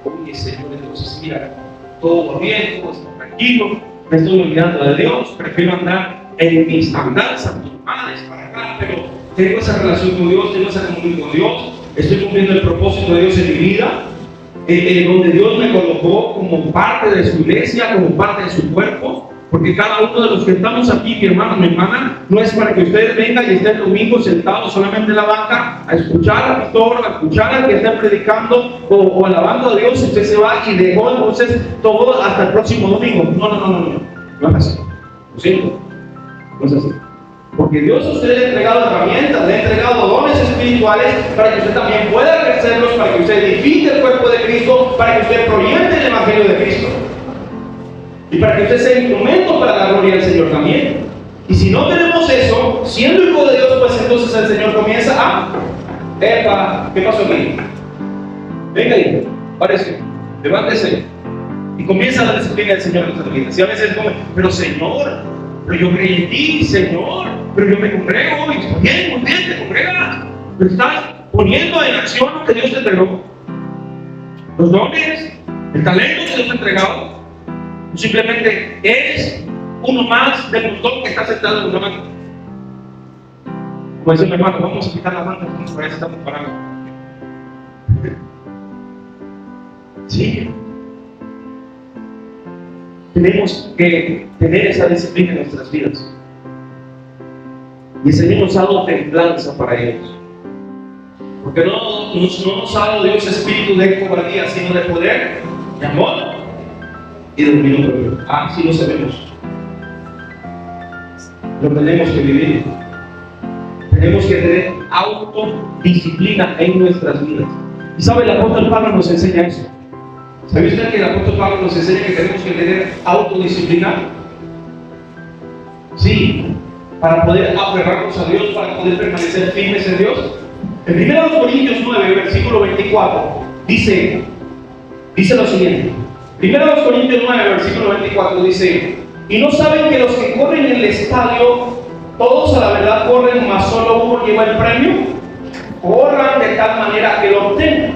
Oye, Señor, entonces mira, todo va bien, todo está tranquilo, me estoy olvidando de Dios, prefiero andar en mis andanzas normales para acá, pero tengo esa relación con Dios, tengo esa comunión con Dios, estoy cumpliendo el propósito de Dios en mi vida, donde Dios me colocó como parte de su iglesia, como parte de su cuerpo. Porque cada uno de los que estamos aquí, mi hermano, mi hermana, no es para que ustedes vengan y estén el domingo sentados solamente en la banca a escuchar al pastor, a escuchar al que está predicando o alabando a Dios. Usted se va y dejó entonces todo hasta el próximo domingo. No es así. Lo siento, no es así. Porque Dios a usted le ha entregado herramientas, le ha entregado dones espirituales para que usted también pueda ejercerlos, para que usted edifique el cuerpo de Cristo, para que usted proyecte el Evangelio de Cristo. Y para que usted sea instrumento para la gloria del Señor también. Y si no tenemos eso, siendo hijo de Dios, pues entonces el Señor comienza a... Epa, ¿qué pasó aquí? Venga ahí, párese, levántese. Y comienza la disciplina del Señor en nuestra vida. Si a veces come, pero Señor, pero yo creí en ti, Señor, pero yo me congrego, y muy bien, te congregas. Pero estás poniendo en acción lo que Dios te entregó. Los dones, el talento que Dios te ha entregado. Simplemente eres uno más del montón que está sentado en una mano. Como dice mi hermano, vamos a quitar la mano, por ahí estamos parados. Sí. Tenemos que tener esa disciplina en nuestras vidas. Y el Señor nos ha dado templanza para ellos. Porque no nos ha dado Dios espíritu de cobardía, sino de poder, de amor y de dominio propio. Sí lo sabemos. Lo tenemos que vivir. Tenemos que tener autodisciplina en nuestras vidas. Y sabe, el apóstol Pablo nos enseña eso. ¿Sabe usted que el apóstol Pablo nos enseña que tenemos que tener autodisciplina? Sí, para poder aferrarnos a Dios, para poder permanecer firmes en Dios. En 1 Corintios 9, versículo 24, dice lo siguiente. 1 Corintios 9, versículo 24 dice: y no saben que los que corren en el estadio, todos a la verdad corren, mas solo uno lleva el premio. Corran de tal manera que lo obtengan.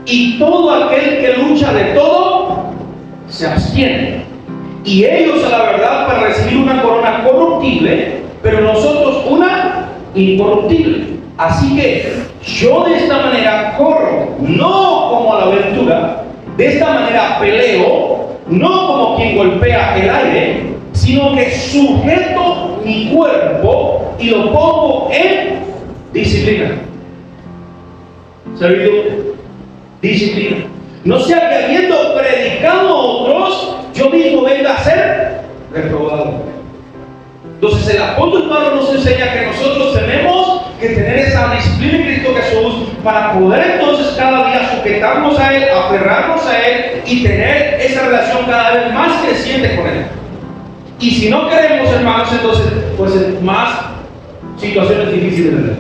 Y todo aquel que lucha de todo, se abstiene. Y ellos a la verdad para recibir una corona corruptible, pero nosotros una incorruptible. Así que yo de esta manera corro, no como a la aventura. De esta manera peleo, no como quien golpea el aire, sino que sujeto mi cuerpo y lo pongo en disciplina. ¿Se ha oído disciplina. No sea que habiendo predicado a otros, yo mismo venga a ser reprobado. Entonces el apóstol Pablo nos enseña que nosotros tenemos que tener esa disciplina en Cristo Jesús para poder entonces cada día sujetarnos a Él, aferrarnos a Él y tener esa relación cada vez más creciente con Él. Y si no queremos, hermanos, entonces pues más situaciones difíciles de ver.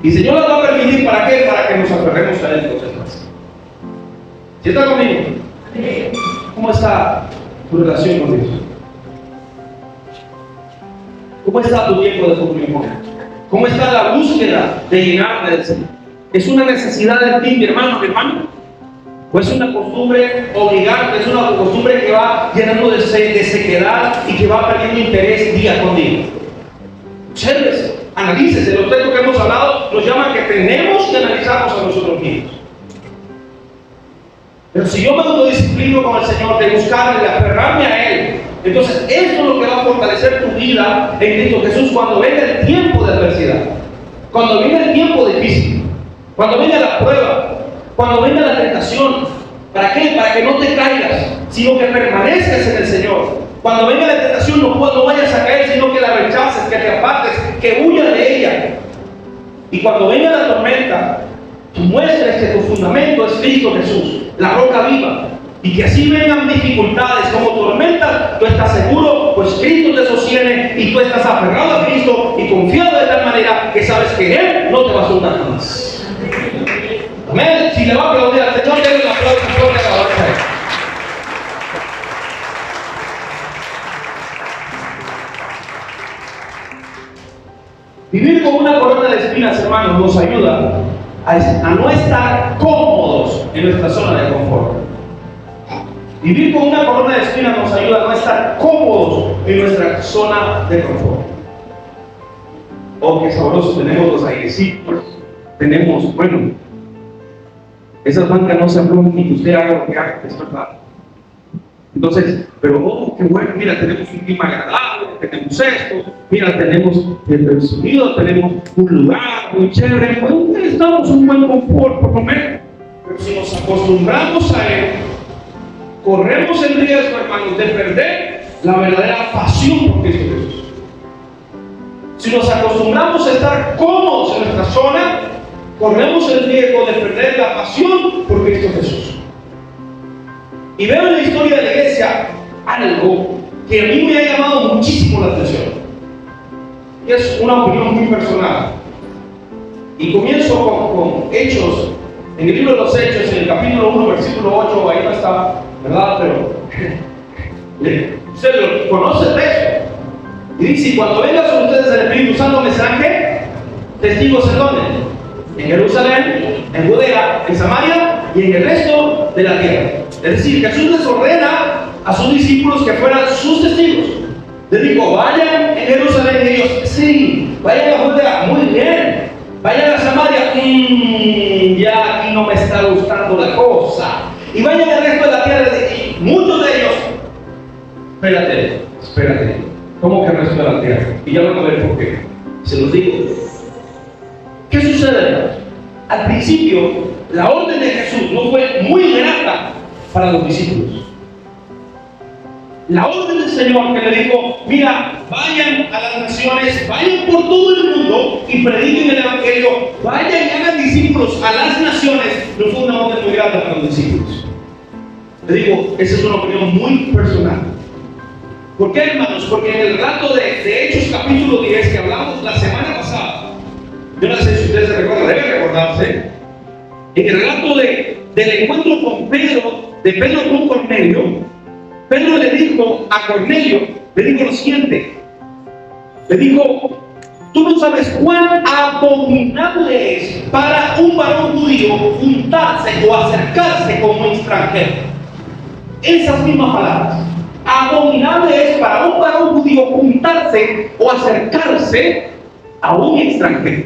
Y el Señor las va a permitir, ¿para qué? Para que nos aferremos a Él entonces más. ¿Sí está conmigo? ¿Cómo está tu relación con Dios? ¿Cómo está tu tiempo de comunión con Él? ¿Cómo está la búsqueda de llenarte del Señor? ¿Es una necesidad de ti, mi hermano, mi hermano? ¿O es una costumbre obligante? ¿Es una costumbre que va llenando de sequedad y que va perdiendo interés día con día? Obsérvese, analícese. Los textos que hemos hablado nos llaman que tenemos que analizarnos a nosotros mismos. Pero si yo me autodisciplino con el Señor, de buscarle, de aferrarme a Él, entonces esto es lo que va a fortalecer tu vida en Cristo Jesús cuando venga el tiempo de adversidad, cuando venga el tiempo difícil, cuando venga la prueba, cuando venga la tentación. ¿Para qué? Para que no te caigas, sino que permanezcas en el Señor. Cuando venga la tentación no vayas a caer, sino que la rechaces, que te apartes, que huyas de ella. Y cuando venga la tormenta, tú muestres que tu fundamento es Cristo Jesús, la roca viva. Y que así vengan dificultades como tormentas, tú estás seguro, pues Cristo te sostiene y tú estás aferrado a Cristo y confiado de tal manera que sabes que Él no te va a soltar jamás. Amén. Si le va a aplaudir al Señor, denle un aplauso y gloria a la alabanza a Él. Vivir con una corona de espinas, hermanos, nos ayuda a no estar cómodos en nuestra zona de confort. Vivir con una corona de espinas nos ayuda a no estar cómodos en nuestra zona de confort. Oh, qué sabroso, tenemos los airecitos, tenemos, bueno, esas bancas no se aflojan ni que usted haga lo que haga, es verdad. Entonces, pero oh, qué bueno, mira, tenemos un clima agradable, tenemos esto, mira, tenemos el sonido, tenemos un lugar muy chévere, pues estamos en un buen confort por lo menos. Pero si nos acostumbramos a Él, corremos el riesgo, hermanos, de perder la verdadera pasión por Cristo Jesús. Si nos acostumbramos a estar cómodos en nuestra zona, corremos el riesgo de perder la pasión por Cristo Jesús. Y veo en la historia de la iglesia algo que a mí me ha llamado muchísimo la atención. Y es una opinión muy personal. Y comienzo con Hechos, en el libro de los Hechos, en el capítulo 1, versículo 8, ahí no está, ¿verdad? Pero usted lo conoce el texto. Y dice: y cuando venga sobre ustedes el Espíritu Santo, me serán ¿qué? Testigos en dónde? En Jerusalén, en Judea, en Samaria y en el resto de la tierra. Es decir, Jesús les ordena a sus discípulos que fueran sus testigos. Les dijo: vayan en Jerusalén, y ellos, sí. Vayan a Judea, muy bien. Vayan a Samaria, ya aquí no me está gustando la cosa. Y vayan al resto de la tierra, y muchos de ellos, espérate, ¿cómo que el resto de la tierra? Y ya van a ver por qué. Se los digo. ¿Qué sucede? Al principio, la orden de Jesús no fue muy grata para los discípulos. La orden del Señor que le dijo: mira, vayan a las naciones, vayan por todo el mundo y prediquen el Evangelio, vayan y hagan discípulos a las naciones, no fue una orden muy grata para los discípulos. Le digo, esa es una opinión muy personal. ¿Por qué, hermanos? Porque en el relato de Hechos capítulo 10 que hablamos la semana pasada, yo no sé si ustedes se recuerdan, deben recordarse, en el relato del encuentro con Pedro, de Pedro con Cornelio, Pedro le dijo a Cornelio, le dijo lo siguiente, le dijo: tú no sabes cuán abominable es para un varón judío juntarse o acercarse como un extranjero. Esas mismas palabras. Abominable es para un varón judío juntarse o acercarse a un extranjero.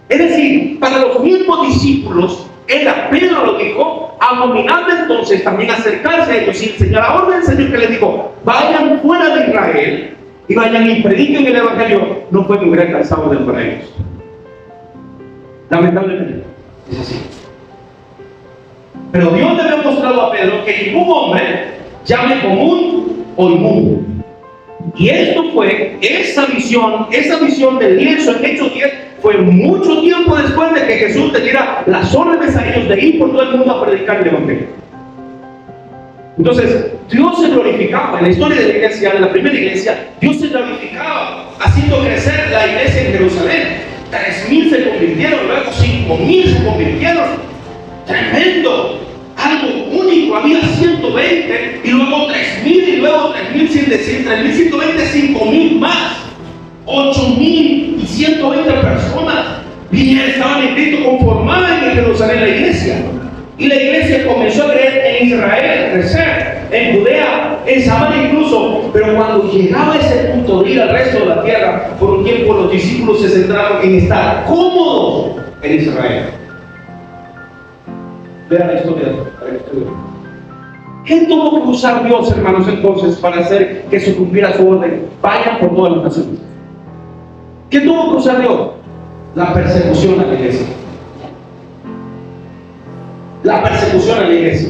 Es decir, para los mismos discípulos, Pedro lo dijo, abominable entonces también acercarse a ellos. Y el Señor, la orden del Señor que les dijo: vayan fuera de Israel y vayan y prediquen el Evangelio, no fue que hubiera alcanzado de para ellos. Lamentablemente, es así. Pero Dios le había mostrado a Pedro que ningún hombre llame común o inmundo. Y esto fue, esa visión del lienzo en Hechos 10, fue mucho tiempo después de que Jesús le diera las órdenes a ellos de ir por todo el mundo a predicar el Evangelio. Entonces, Dios se glorificaba en la historia de la iglesia, en la primera iglesia. Dios se glorificaba haciendo crecer la iglesia en Jerusalén. 3,000 se convirtieron, luego 5,000 se convirtieron. Tremendo, algo único. Había 120 y luego 3,000 y luego 3,120, 5,000 más, 8,120 personas estaban en Cristo, conformaban en Jerusalén la iglesia. Y la iglesia comenzó a creer en Israel, a crecer, en Judea, en Samaria incluso. Pero cuando llegaba a ese punto de ir al resto de la tierra, por un tiempo los discípulos se centraron en estar cómodos en Israel. Vean la historia. ¿Qué tuvo que usar Dios, hermanos, entonces para hacer que se cumpliera su orden? Vayan por todas las naciones. ¿Qué tuvo que usar Dios? La persecución a la iglesia. La persecución a la iglesia.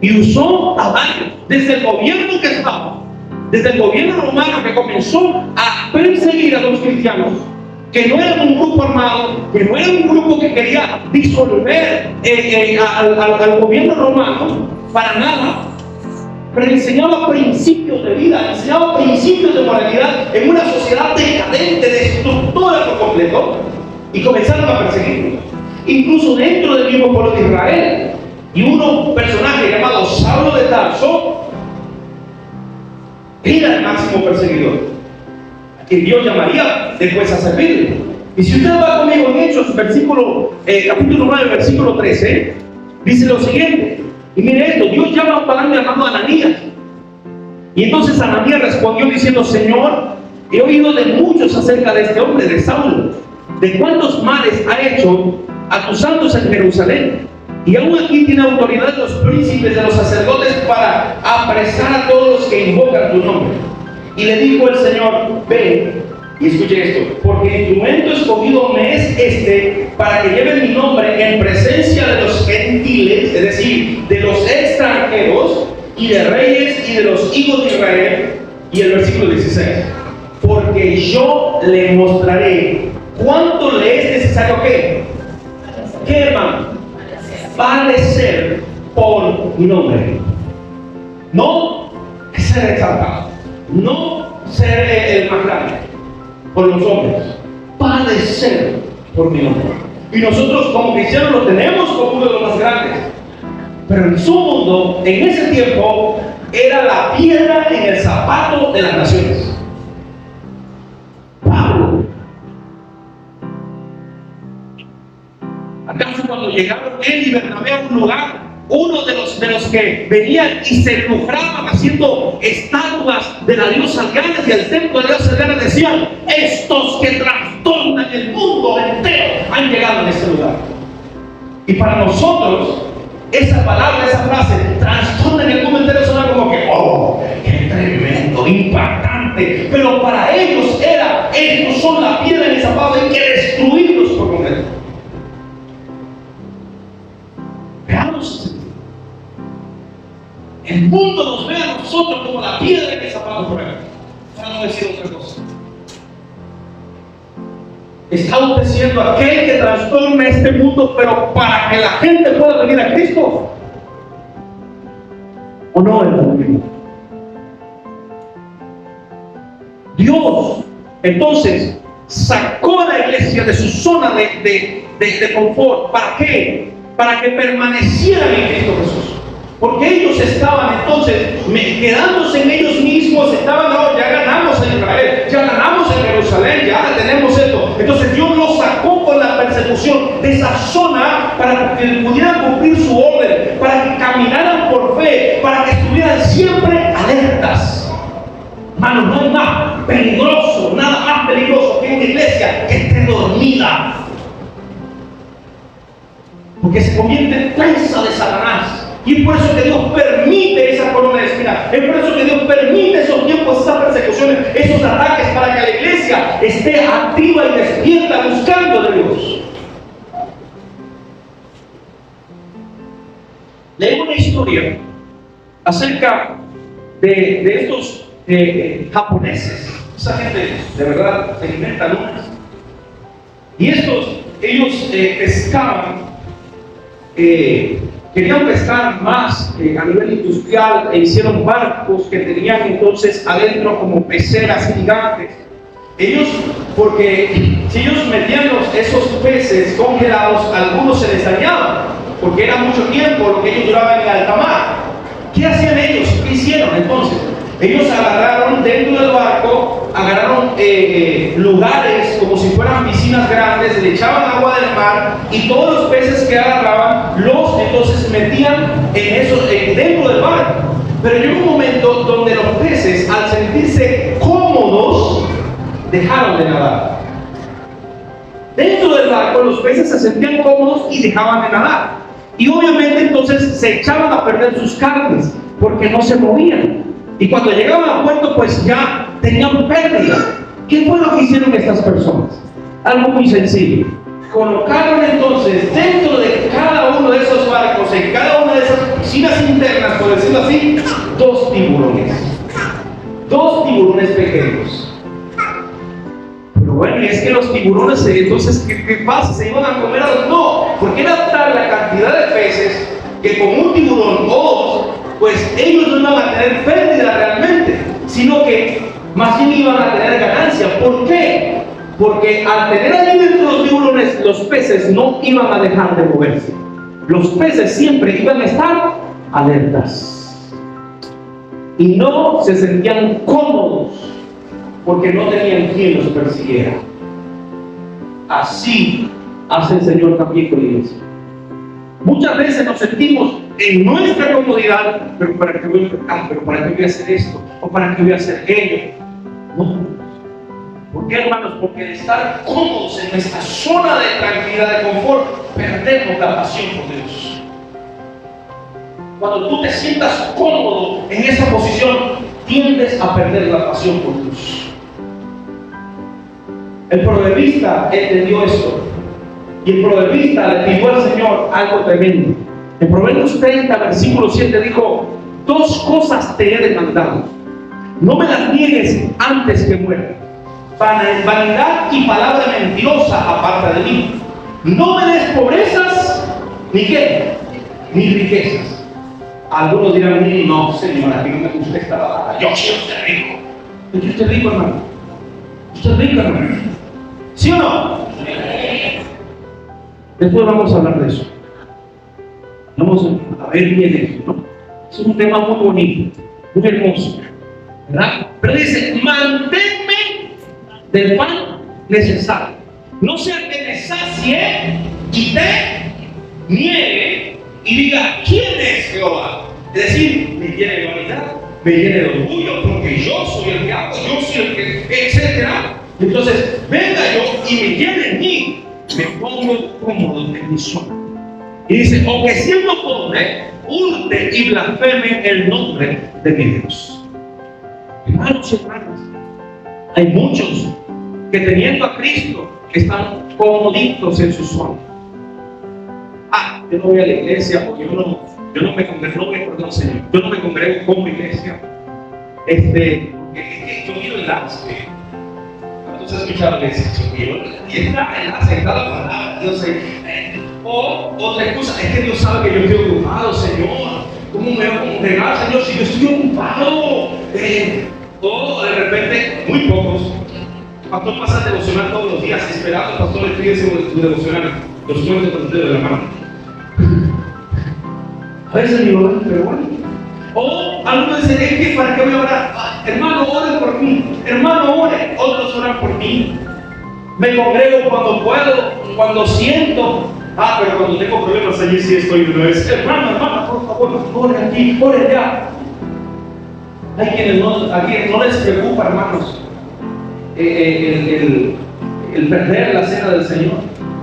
Y usó a varios, desde el gobierno que estaba, desde el gobierno romano que comenzó a perseguir a los cristianos, que no era un grupo armado, que no era un grupo que quería disolver al gobierno romano, para nada, pero enseñaba principios de vida, enseñaba principios de moralidad en una sociedad decadente, destructora por completo, y comenzaron a perseguirlo. Incluso dentro del mismo pueblo de Israel. Y un personaje llamado Saulo de Tarso era el máximo perseguidor, que Dios llamaría después a servirle. Y si usted va conmigo en Hechos, capítulo 9, versículo 13, dice lo siguiente. Y mire esto, Dios llama a un varón llamado Ananías. Y entonces Ananías respondió diciendo: Señor, he oído de muchos acerca de este hombre, de Saulo, de cuántos males ha hecho a tus santos en Jerusalén, y aún aquí tiene autoridad de los príncipes, de los sacerdotes, para apresar a todos los que invocan tu nombre. Y le dijo el Señor: ven, y escuche esto, porque instrumento escogido me es este, para que lleve mi nombre en presencia de los gentiles, es decir, de los extranjeros, y de reyes, y de los hijos de Israel. Y el versículo 16: porque yo le mostraré cuánto le es necesario ¿qué, hermano? Padecer por mi nombre. No ser exaltado, no ser el más grande por los hombres, padecer por mi nombre. Y nosotros como cristianos lo tenemos como uno de los más grandes. Pero en su mundo, en ese tiempo, era la piedra en el zapato de las naciones. Pablo. ¿Acaso cuando llegaron él y Bernabé a un lugar, uno de los que venían y se lucraban haciendo estatuas de la diosa Diana y el templo de la diosa Diana, decían: estos que trastornan el mundo entero han llegado en este lugar? Y para nosotros, esa palabra, esa frase, trastornan el mundo entero, suena como que, oh, qué tremendo, impactante. Pero para ellos era: estos son la piedra en el zapato, hay que destruirlos por completo. Veamos, el mundo nos ve a nosotros como la piedra en el zapato, por ejemplo, para no decir otra cosa. Está usted siendo aquel que trastorna este mundo, pero para que la gente pueda venir a Cristo, ¿o no, hermano? Dios entonces sacó a la iglesia de su zona de confort. ¿Para qué? Para que permanecieran en Cristo Jesús. Porque ellos estaban entonces quedándose en ellos mismos, estaban: no, ya ganamos en Israel, ya ganamos en Jerusalén, ya tenemos esto. Entonces Dios los sacó con la persecución de esa zona para que pudieran cumplir su orden, para que caminaran por fe, para que estuvieran siempre alertas. Hermanos, no hay más peligroso, nada más peligroso que una iglesia que esté dormida, porque se convierte en presa de Satanás. Y es por eso que Dios permite esa corona de espinas. Es por eso que Dios permite esos tiempos, esas persecuciones, esos ataques, para que la iglesia esté activa y despierta buscando de Dios. Leemos una historia acerca de estos japoneses. Esa gente de verdad se inventa lunas. Y ellos pescaban, querían pescar más a nivel industrial e hicieron barcos que tenían entonces adentro como peceras gigantes. Ellos, porque si ellos metían esos peces congelados, algunos se les dañaban, porque era mucho tiempo lo que ellos duraban en alta mar. ¿Qué hacían ellos? ¿Qué hicieron entonces? Ellos agarraron dentro del barco, agarraron lugares como si fueran piscinas grandes, le echaban agua del mar y todos los peces que agarraban los entonces metían dentro del barco. Pero llegó un momento donde los peces, al sentirse cómodos, dejaron de nadar. Dentro del barco los peces se sentían cómodos y dejaban de nadar. Y obviamente entonces se echaban a perder sus carnes porque no se movían. Y cuando llegaban a puerto, pues ya tenían pérdida. ¿Qué fue lo que hicieron estas personas? Algo muy sencillo. Colocaron entonces dentro de cada uno de esos barcos, en cada una de esas piscinas internas, por decirlo así, 2 tiburones. 2 tiburones pequeños. Pero bueno, y es que los tiburones, entonces, ¿qué pasa? ¿Se iban a comer a los? No, porque era tal la cantidad de peces que con un tiburón o 2, pues ellos no iban a tener pérdida realmente, sino que más bien iban a tener ganancia. ¿Por qué? Porque al tener allí dentro los tiburones, los peces no iban a dejar de moverse. Los peces siempre iban a estar alertas. Y no se sentían cómodos, porque no tenían quien los persiguiera. Así hace el Señor también con la iglesia. Muchas veces nos sentimos en nuestra comodidad, pero ¿para qué voy a hacer esto? ¿O para qué voy a hacer aquello? No. ¿Por qué, hermanos? Porque al estar cómodos en nuestra zona de tranquilidad, de confort, perdemos la pasión por Dios. Cuando tú te sientas cómodo en esa posición, tiendes a perder la pasión por Dios. El proverbista entendió esto. Y el proverbista le pidió al Señor algo tremendo. En Proverbios 30, versículo 7 dijo: 2 cosas te he demandado. No me las niegues antes que muera. Vanidad y palabra mentirosa aparta de mí. No me des pobrezas, ni qué, ni riquezas. Algunos dirán: no, Señor, a mí no me gusta esta palabra. Yo quiero ser rico. Yo quiero ser rico, hermano. ¿Usted es rico, hermano? ¿Sí o no? Después vamos a hablar de eso. Vamos a ver bien eso, ¿no? Es un tema muy bonito, muy hermoso, ¿verdad? Pero dice: manténme del pan necesario. No sea que me sacie y te niegue y diga: ¿quién es Jehová? Es decir, me llene de vanidad, me llene de orgullo, porque yo soy el que hago, yo soy el que, etcétera. Entonces, venga yo y me llene en mí. Me pongo cómodo en mi zona. Y dice: o que siendo pobre, hurte y blasfeme el nombre de mi Dios. Hermanos y hermanas, hay muchos que teniendo a Cristo están comoditos en su zona. Yo no voy a la iglesia, porque yo no me congrego, Señor, yo no me congrego como iglesia, porque yo quiero enlace. ¿Has escuchado eso? Y está la palabra, Dios. O otra excusa: es que Dios sabe que yo estoy ocupado, Señor. ¿Cómo me voy a congregar, Señor, si yo estoy ocupado? O de repente, muy pocos. El pastor pasa a devocionar todos los días, esperando al pastor le pide su devocional, los sueños de la mano. A veces digo: pero bueno. O algunos dicen: es que ¿para qué voy a orar? Hermano, ore por mí. Hermano, ore. Otros oran por mí. Me congrego cuando puedo, cuando siento. Pero cuando tengo problemas, allí sí estoy de una vez. Hermano, por favor, ore aquí, ore allá. Hay quienes no les preocupa, hermanos, el perder la cena del Señor.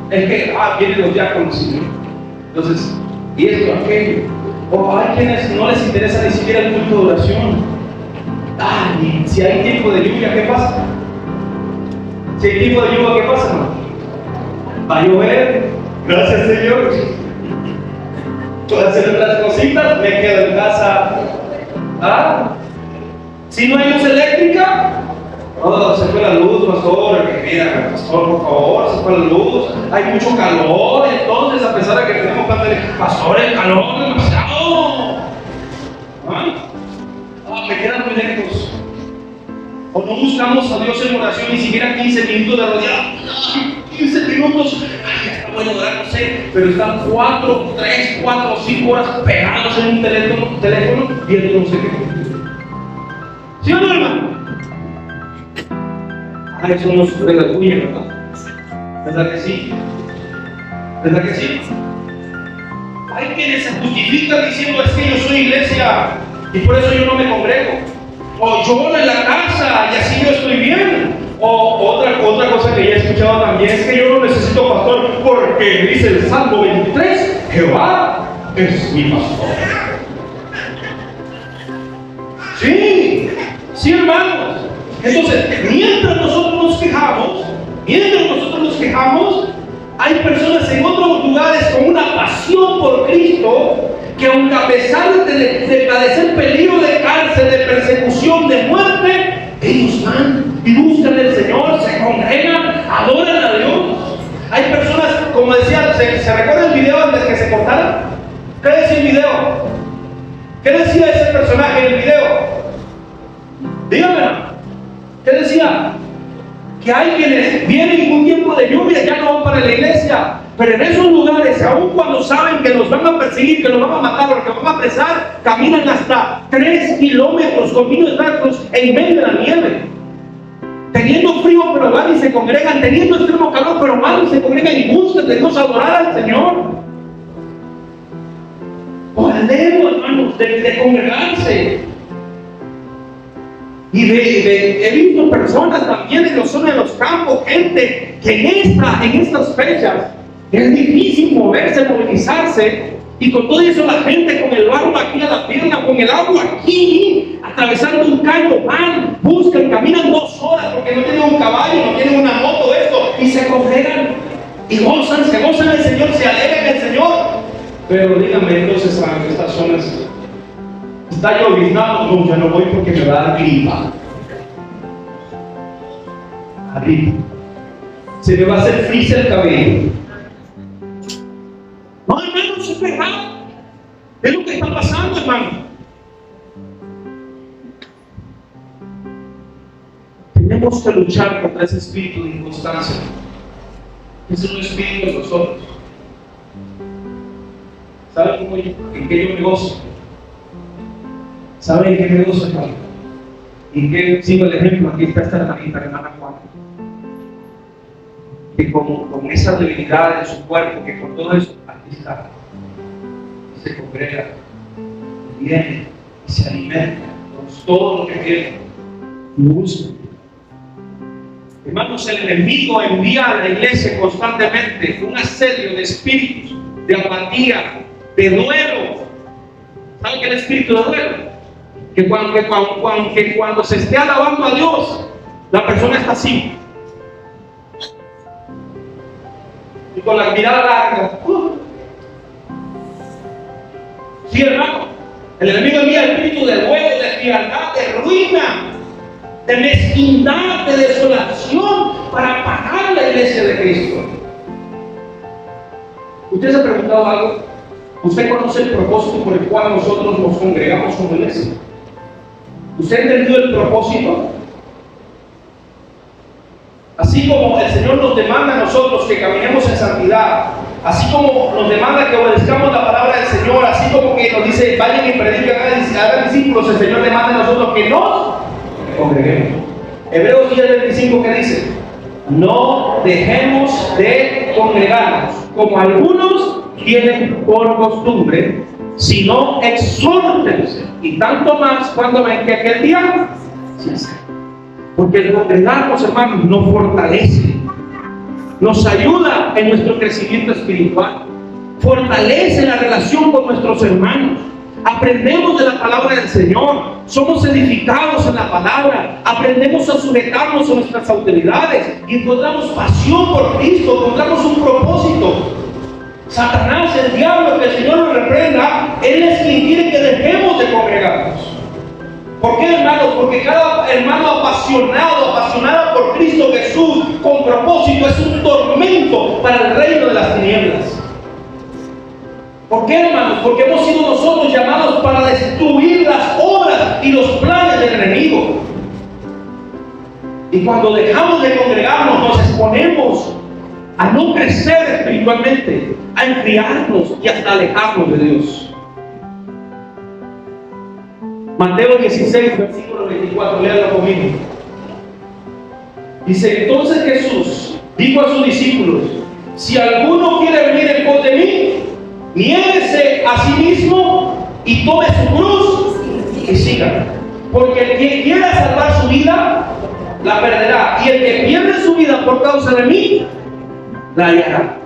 Es que vienen los diáconos, Señor. Entonces, y esto, aquello. O hay quienes no les interesa ni siquiera el culto de oración. Y si hay tiempo de lluvia, ¿qué pasa? Si hay tiempo de lluvia, ¿qué pasa, hermano? Va a llover. Gracias, Señor. hacer otras cositas, me quedo en casa. ¿Ah? Si no hay luz eléctrica, oh, se fue la luz, pastor, mira, pastor, por favor, se fue la luz, hay mucho calor, entonces a pesar de que tenemos que pastor, el calor es demasiado. Me quedan muy lejos. O no buscamos a Dios en oración ni siquiera 15 minutos de rodear. 15 minutos, está bueno orar, no sé, pero están 4, 3, 4, 5 horas pegados en un teléfono viendo no sé qué. ¿Sí o no, hermano? Eso no se redarguye, ¿verdad? ¿Verdad que sí? ¿Verdad que sí? Hay quienes se justifican diciendo es que yo soy iglesia y por eso yo no me congrego. O yo oro en la casa y así yo estoy bien. O otra cosa que ya he escuchado también es que yo no necesito pastor porque dice el Salmo 23, Jehová es mi pastor. Sí, hermanos. Entonces, mientras nosotros nos quejamos, hay personas en otros lugares con una pasión por Cristo que aunque a pesar de padecer peligro de cárcel, de persecución, de muerte, ellos van y buscan al Señor, se congregan, adoran a Dios. Hay personas, como decía, ¿se recuerda el video antes que se cortaron? ¿Qué decía el video? ¿Qué decía ese personaje en el video? Dígame. ¿Qué decía? Que hay quienes vienen en un tiempo de lluvia, ya no van para la iglesia, pero en esos lugares, aun cuando saben que los van a perseguir, que los van a matar o que van a apresar, caminan hasta 3 kilómetros con niños largos en medio de la nieve, teniendo frío, pero van y se congregan, teniendo extremo calor, pero van y se congregan y buscan de Dios adorar al Señor. Hablemos, hermanos, de congregarse. Y he visto personas también en la zona de los campos, gente que en estas fechas es difícil moverse, movilizarse, y con todo eso la gente con el barro aquí a la pierna, con el agua aquí, atravesando un caño, van, buscan, caminan 2 horas porque no tienen un caballo, no tienen una moto, esto, y se congregan y se gozan del Señor, se alegran del Señor. Pero díganme entonces a estas zonas, está lloviznado, no, ya no voy porque me va a dar gripa. Se me va a hacer frisa el cabello. No, hermano, eso es verdad. Es lo que está pasando, hermano. Tenemos que luchar contra ese espíritu de inconstancia. Ese es un espíritu de nosotros. ¿Saben en qué yo me gozo? ¿Saben en qué me gozo, hermano? ¿En qué sigo el ejemplo? Aquí está esta hermana Juana. Que con esa debilidad en su cuerpo, que con todo eso, aquí está. Y se congrega, y viene, y se alimenta con todo lo que tiene, y busca. Hermanos, el enemigo envía a la iglesia constantemente un asedio de espíritus, de apatía, de duelo. ¿Saben qué es el espíritu de duelo? Que cuando se esté alabando a Dios, la persona está así. Y con la mirada larga. Sí, hermano. El enemigo envía espíritu de duelo, de frialdad, de ruina, de mezquindad, de desolación para apagar la iglesia de Cristo. ¿Usted se ha preguntado algo? ¿Usted conoce el propósito por el cual nosotros nos congregamos como iglesia? ¿Usted ha entendido el propósito? Así como el Señor nos demanda a nosotros que caminemos en santidad, así como nos demanda que obedezcamos la palabra del Señor, así como que nos dice vayan y prediquen, hagan discípulos, el Señor demanda a nosotros que nos congreguemos. Hebreos 10:25, ¿qué dice? No dejemos de congregarnos como algunos tienen por costumbre, sino exhórtense, y tanto más cuando ven que aquel día se acerca. Porque el congregarnos, hermanos, nos fortalece, nos ayuda en nuestro crecimiento espiritual, fortalece la relación con nuestros hermanos, aprendemos de la palabra del Señor, somos edificados en la palabra, aprendemos a sujetarnos a nuestras autoridades y encontramos pasión por Cristo, encontramos un propósito. Satanás, el diablo, que el Señor lo reprenda, él es quien quiere que dejemos de congregarnos. ¿Por qué, hermanos? Porque cada hermano apasionada por Cristo Jesús, con propósito, es un tormento para el reino de las tinieblas. ¿Por qué, hermanos? Porque hemos sido nosotros llamados para destruir las obras y los planes del enemigo. Y cuando dejamos de congregarnos, nos exponemos a no crecer espiritualmente, a enfriarnos y hasta alejarnos de Dios. Mateo 16, versículo 24, léalo conmigo. Dice: entonces Jesús dijo a sus discípulos: si alguno quiere venir en pos de mí, niéguese a sí mismo y tome su cruz y siga. Porque el que quiera salvar su vida, la perderá. Y el que pierde su vida por causa de mí, la hallará.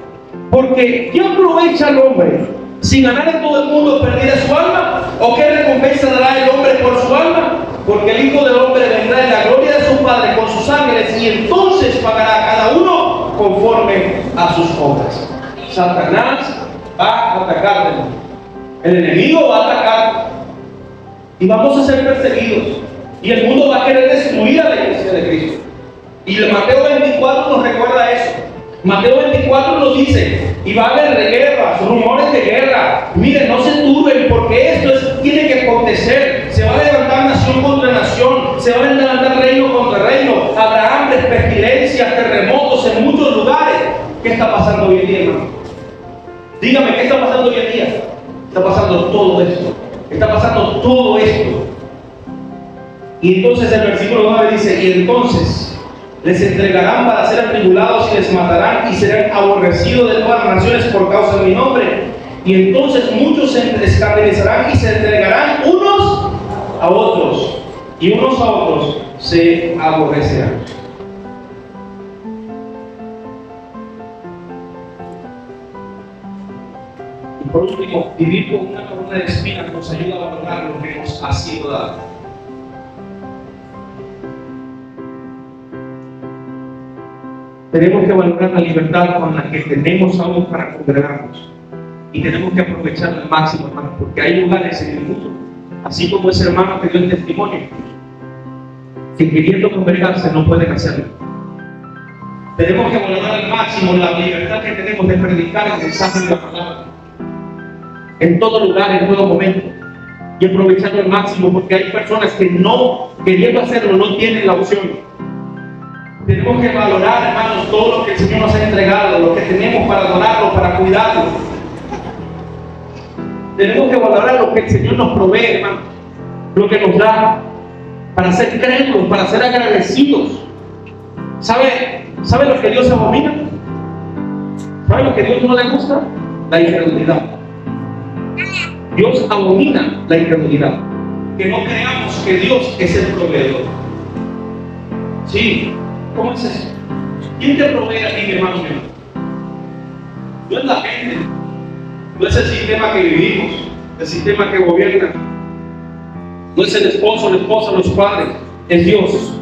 Porque ¿qué aprovecha el hombre si ganar en todo el mundo perdiera su alma? ¿O qué recompensa dará el hombre por su alma? Porque el Hijo del Hombre vendrá en la gloria de su Padre con sus ángeles, y entonces pagará a cada uno conforme a sus obras. Satanás va a atacar, el enemigo va a atacar, y vamos a ser perseguidos, y el mundo va a querer destruir a la iglesia de Cristo. Y Mateo 24 nos recuerda eso. Mateo 24 nos dice: y va a haber guerras, rumores de guerra. Miren, no se turben, porque esto tiene que acontecer. Se va a levantar nación contra nación, se va a levantar reino contra reino. Habrá hambre, pestilencias, terremotos en muchos lugares. ¿Qué está pasando hoy en día, hermano? Dígame, ¿qué está pasando hoy en día? Está pasando todo esto. Está pasando todo esto. Y entonces el versículo 9 dice: y entonces les entregarán para ser atribulados y les matarán y serán aborrecidos de todas las naciones por causa de mi nombre. Y entonces muchos se escandalizarán y se entregarán unos a otros, y unos a otros se aborrecerán. Y por último, vivir con una corona de espinas nos ayuda a valorar lo que nos ha sido dado. Tenemos que valorar la libertad con la que tenemos aún para congregarnos. Y tenemos que aprovechar al máximo, hermano, porque hay lugares en el mundo, así como ese hermano que dio el testimonio, que queriendo congregarse no pueden hacerlo. Tenemos que valorar al máximo la libertad que tenemos de predicar el mensaje de la palabra, en todo lugar, en todo momento, y aprovecharlo al máximo, porque hay personas que no, queriendo hacerlo, no tienen la opción. Tenemos que valorar, hermanos, todo lo que el Señor nos ha entregado, lo que tenemos para adorarlo, para cuidarlo. Tenemos que valorar lo que el Señor nos provee, hermanos, lo que nos da, para ser crédulos, para ser agradecidos. ¿Sabe lo que Dios abomina? ¿Sabe lo que Dios no le gusta? La incredulidad. Dios abomina la incredulidad. Que no creamos que Dios es el proveedor. Sí. ¿Cómo es eso? ¿Quién te provee a ti, mi hermano mío? No es la gente, no es el sistema que vivimos, el sistema que gobierna, no es el esposo, la esposa, los padres, es Dios.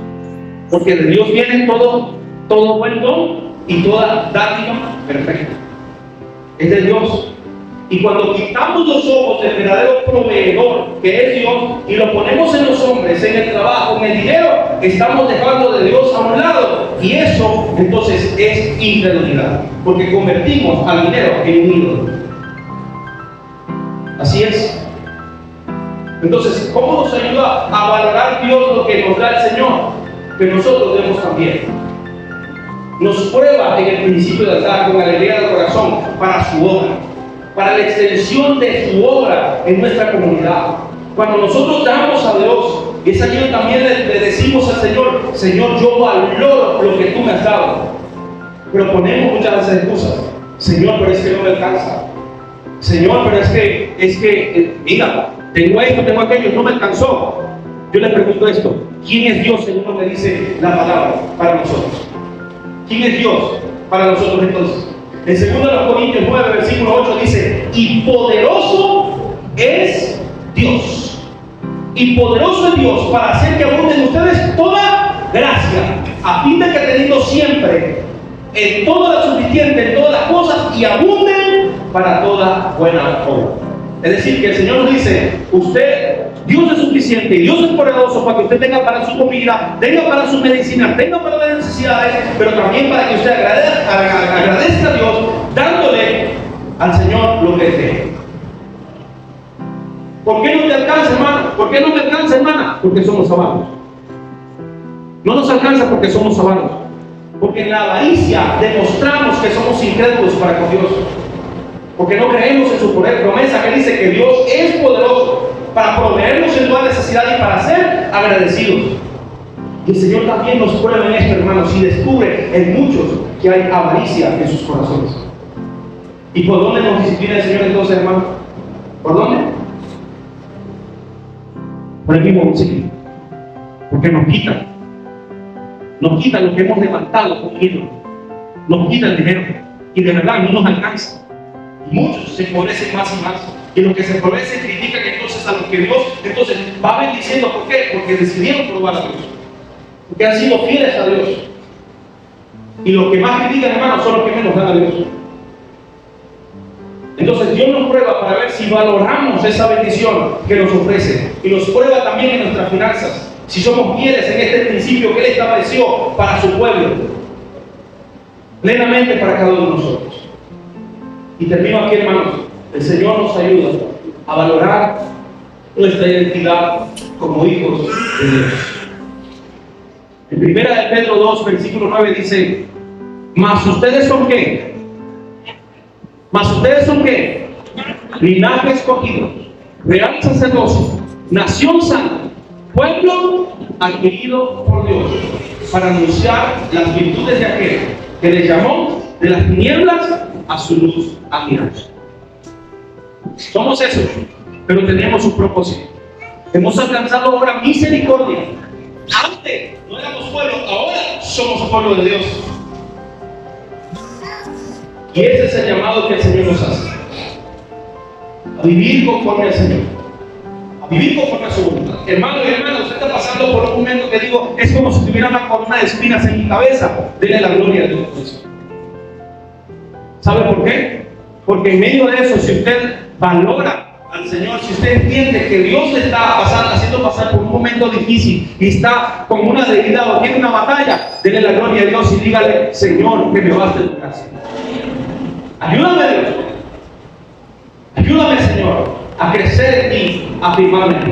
Porque de Dios viene todo buen don y toda dádiva perfecta. Es de Dios. Y cuando quitamos los ojos del verdadero proveedor, que es Dios, y lo ponemos en los hombres, en el trabajo, en el dinero, estamos dejando de Dios a un lado. Y eso entonces es incredulidad, porque convertimos al dinero en un ídolo. Así es. Entonces, ¿cómo nos ayuda a valorar Dios lo que nos da el Señor? Que nosotros debemos también. Nos prueba en el principio del altar con alegría del corazón para su obra, para la extensión de su obra en nuestra comunidad. Cuando nosotros damos a Dios, es allí donde también le decimos al Señor: Señor, yo valoro lo que tú me has dado. Pero ponemos muchas excusas. Señor, pero es que no me alcanza. Señor, pero es que mira, tengo esto, tengo aquello, no me alcanzó. Yo le pregunto esto: ¿quién es Dios según lo que dice la palabra para nosotros? ¿Quién es Dios para nosotros entonces? En 2 Corintios 9, versículo 8 dice: y poderoso es Dios. Y poderoso es Dios para hacer que abunden ustedes toda gracia, a fin de que teniendo siempre en toda la suficiente, en todas las cosas, y abunden para toda buena obra. Es decir, que el Señor nos dice, Dios es suficiente, Dios es poderoso para que usted tenga para su comida, tenga para su medicina, tenga para las necesidades, pero también para que usted agradezca a Dios, dándole al Señor lo que tiene. ¿Por qué no te alcanza, hermano? ¿Por qué no me alcanza, hermana? Porque somos avaros. No nos alcanza porque somos avaros. Porque en la avaricia demostramos que somos incrédulos para con Dios. Porque no creemos en su poder, promesa que dice que Dios es poderoso para proveernos en toda necesidad y para ser agradecidos. Y el Señor también nos prueba en esto, hermanos, y descubre en muchos que hay avaricia en sus corazones. ¿Y por dónde nos disciplina el Señor entonces, hermano? ¿Por dónde? Por el mismo bolsillo. Porque nos quitan lo que hemos levantado como ídolo. Nos quita el dinero y de verdad no nos alcanza. Y muchos se empobrecen más y más. Y los que se empobrecen critican entonces a los que Dios entonces va bendiciendo. ¿Por qué? Porque decidieron probar a Dios. Porque han sido fieles a Dios. Y los que más critican, hermanos, son los que menos dan a Dios. Entonces Dios nos prueba para ver si valoramos esa bendición que nos ofrece. Y nos prueba también en nuestras finanzas. Si somos fieles en este principio que Él estableció para su pueblo. Plenamente para cada uno de nosotros. Y termino aquí, hermanos. El Señor nos ayuda a valorar nuestra identidad como hijos de Dios. En 1 Pedro 2, versículo 9 dice: ¿Mas ustedes son qué? ¿Mas ustedes son qué? Linaje escogido, real sacerdocio, nación santa, pueblo adquirido por Dios, para anunciar las virtudes de aquel que les llamó de las tinieblas a su luz admirable. Somos eso, pero tenemos un propósito. Hemos alcanzado ahora misericordia. Antes no éramos pueblo, ahora somos pueblo de Dios. Y ese es el llamado que el Señor nos hace. A vivir conforme al Señor. A vivir conforme a su voluntad. Hermano y hermana, usted está pasando por un momento que digo, es como si tuviera una corona de espinas en mi cabeza. Dele la gloria a Dios. ¿Sabe por qué? Porque en medio de eso, si usted valora al Señor, si usted entiende que Dios le está haciendo pasar por un momento difícil y está con una debilidad o tiene una batalla, dele la gloria a Dios y dígale: Señor, que me baste tu gracia. Ayúdame, Dios. Ayúdame, Señor, a crecer en ti, a afirmarme en ti.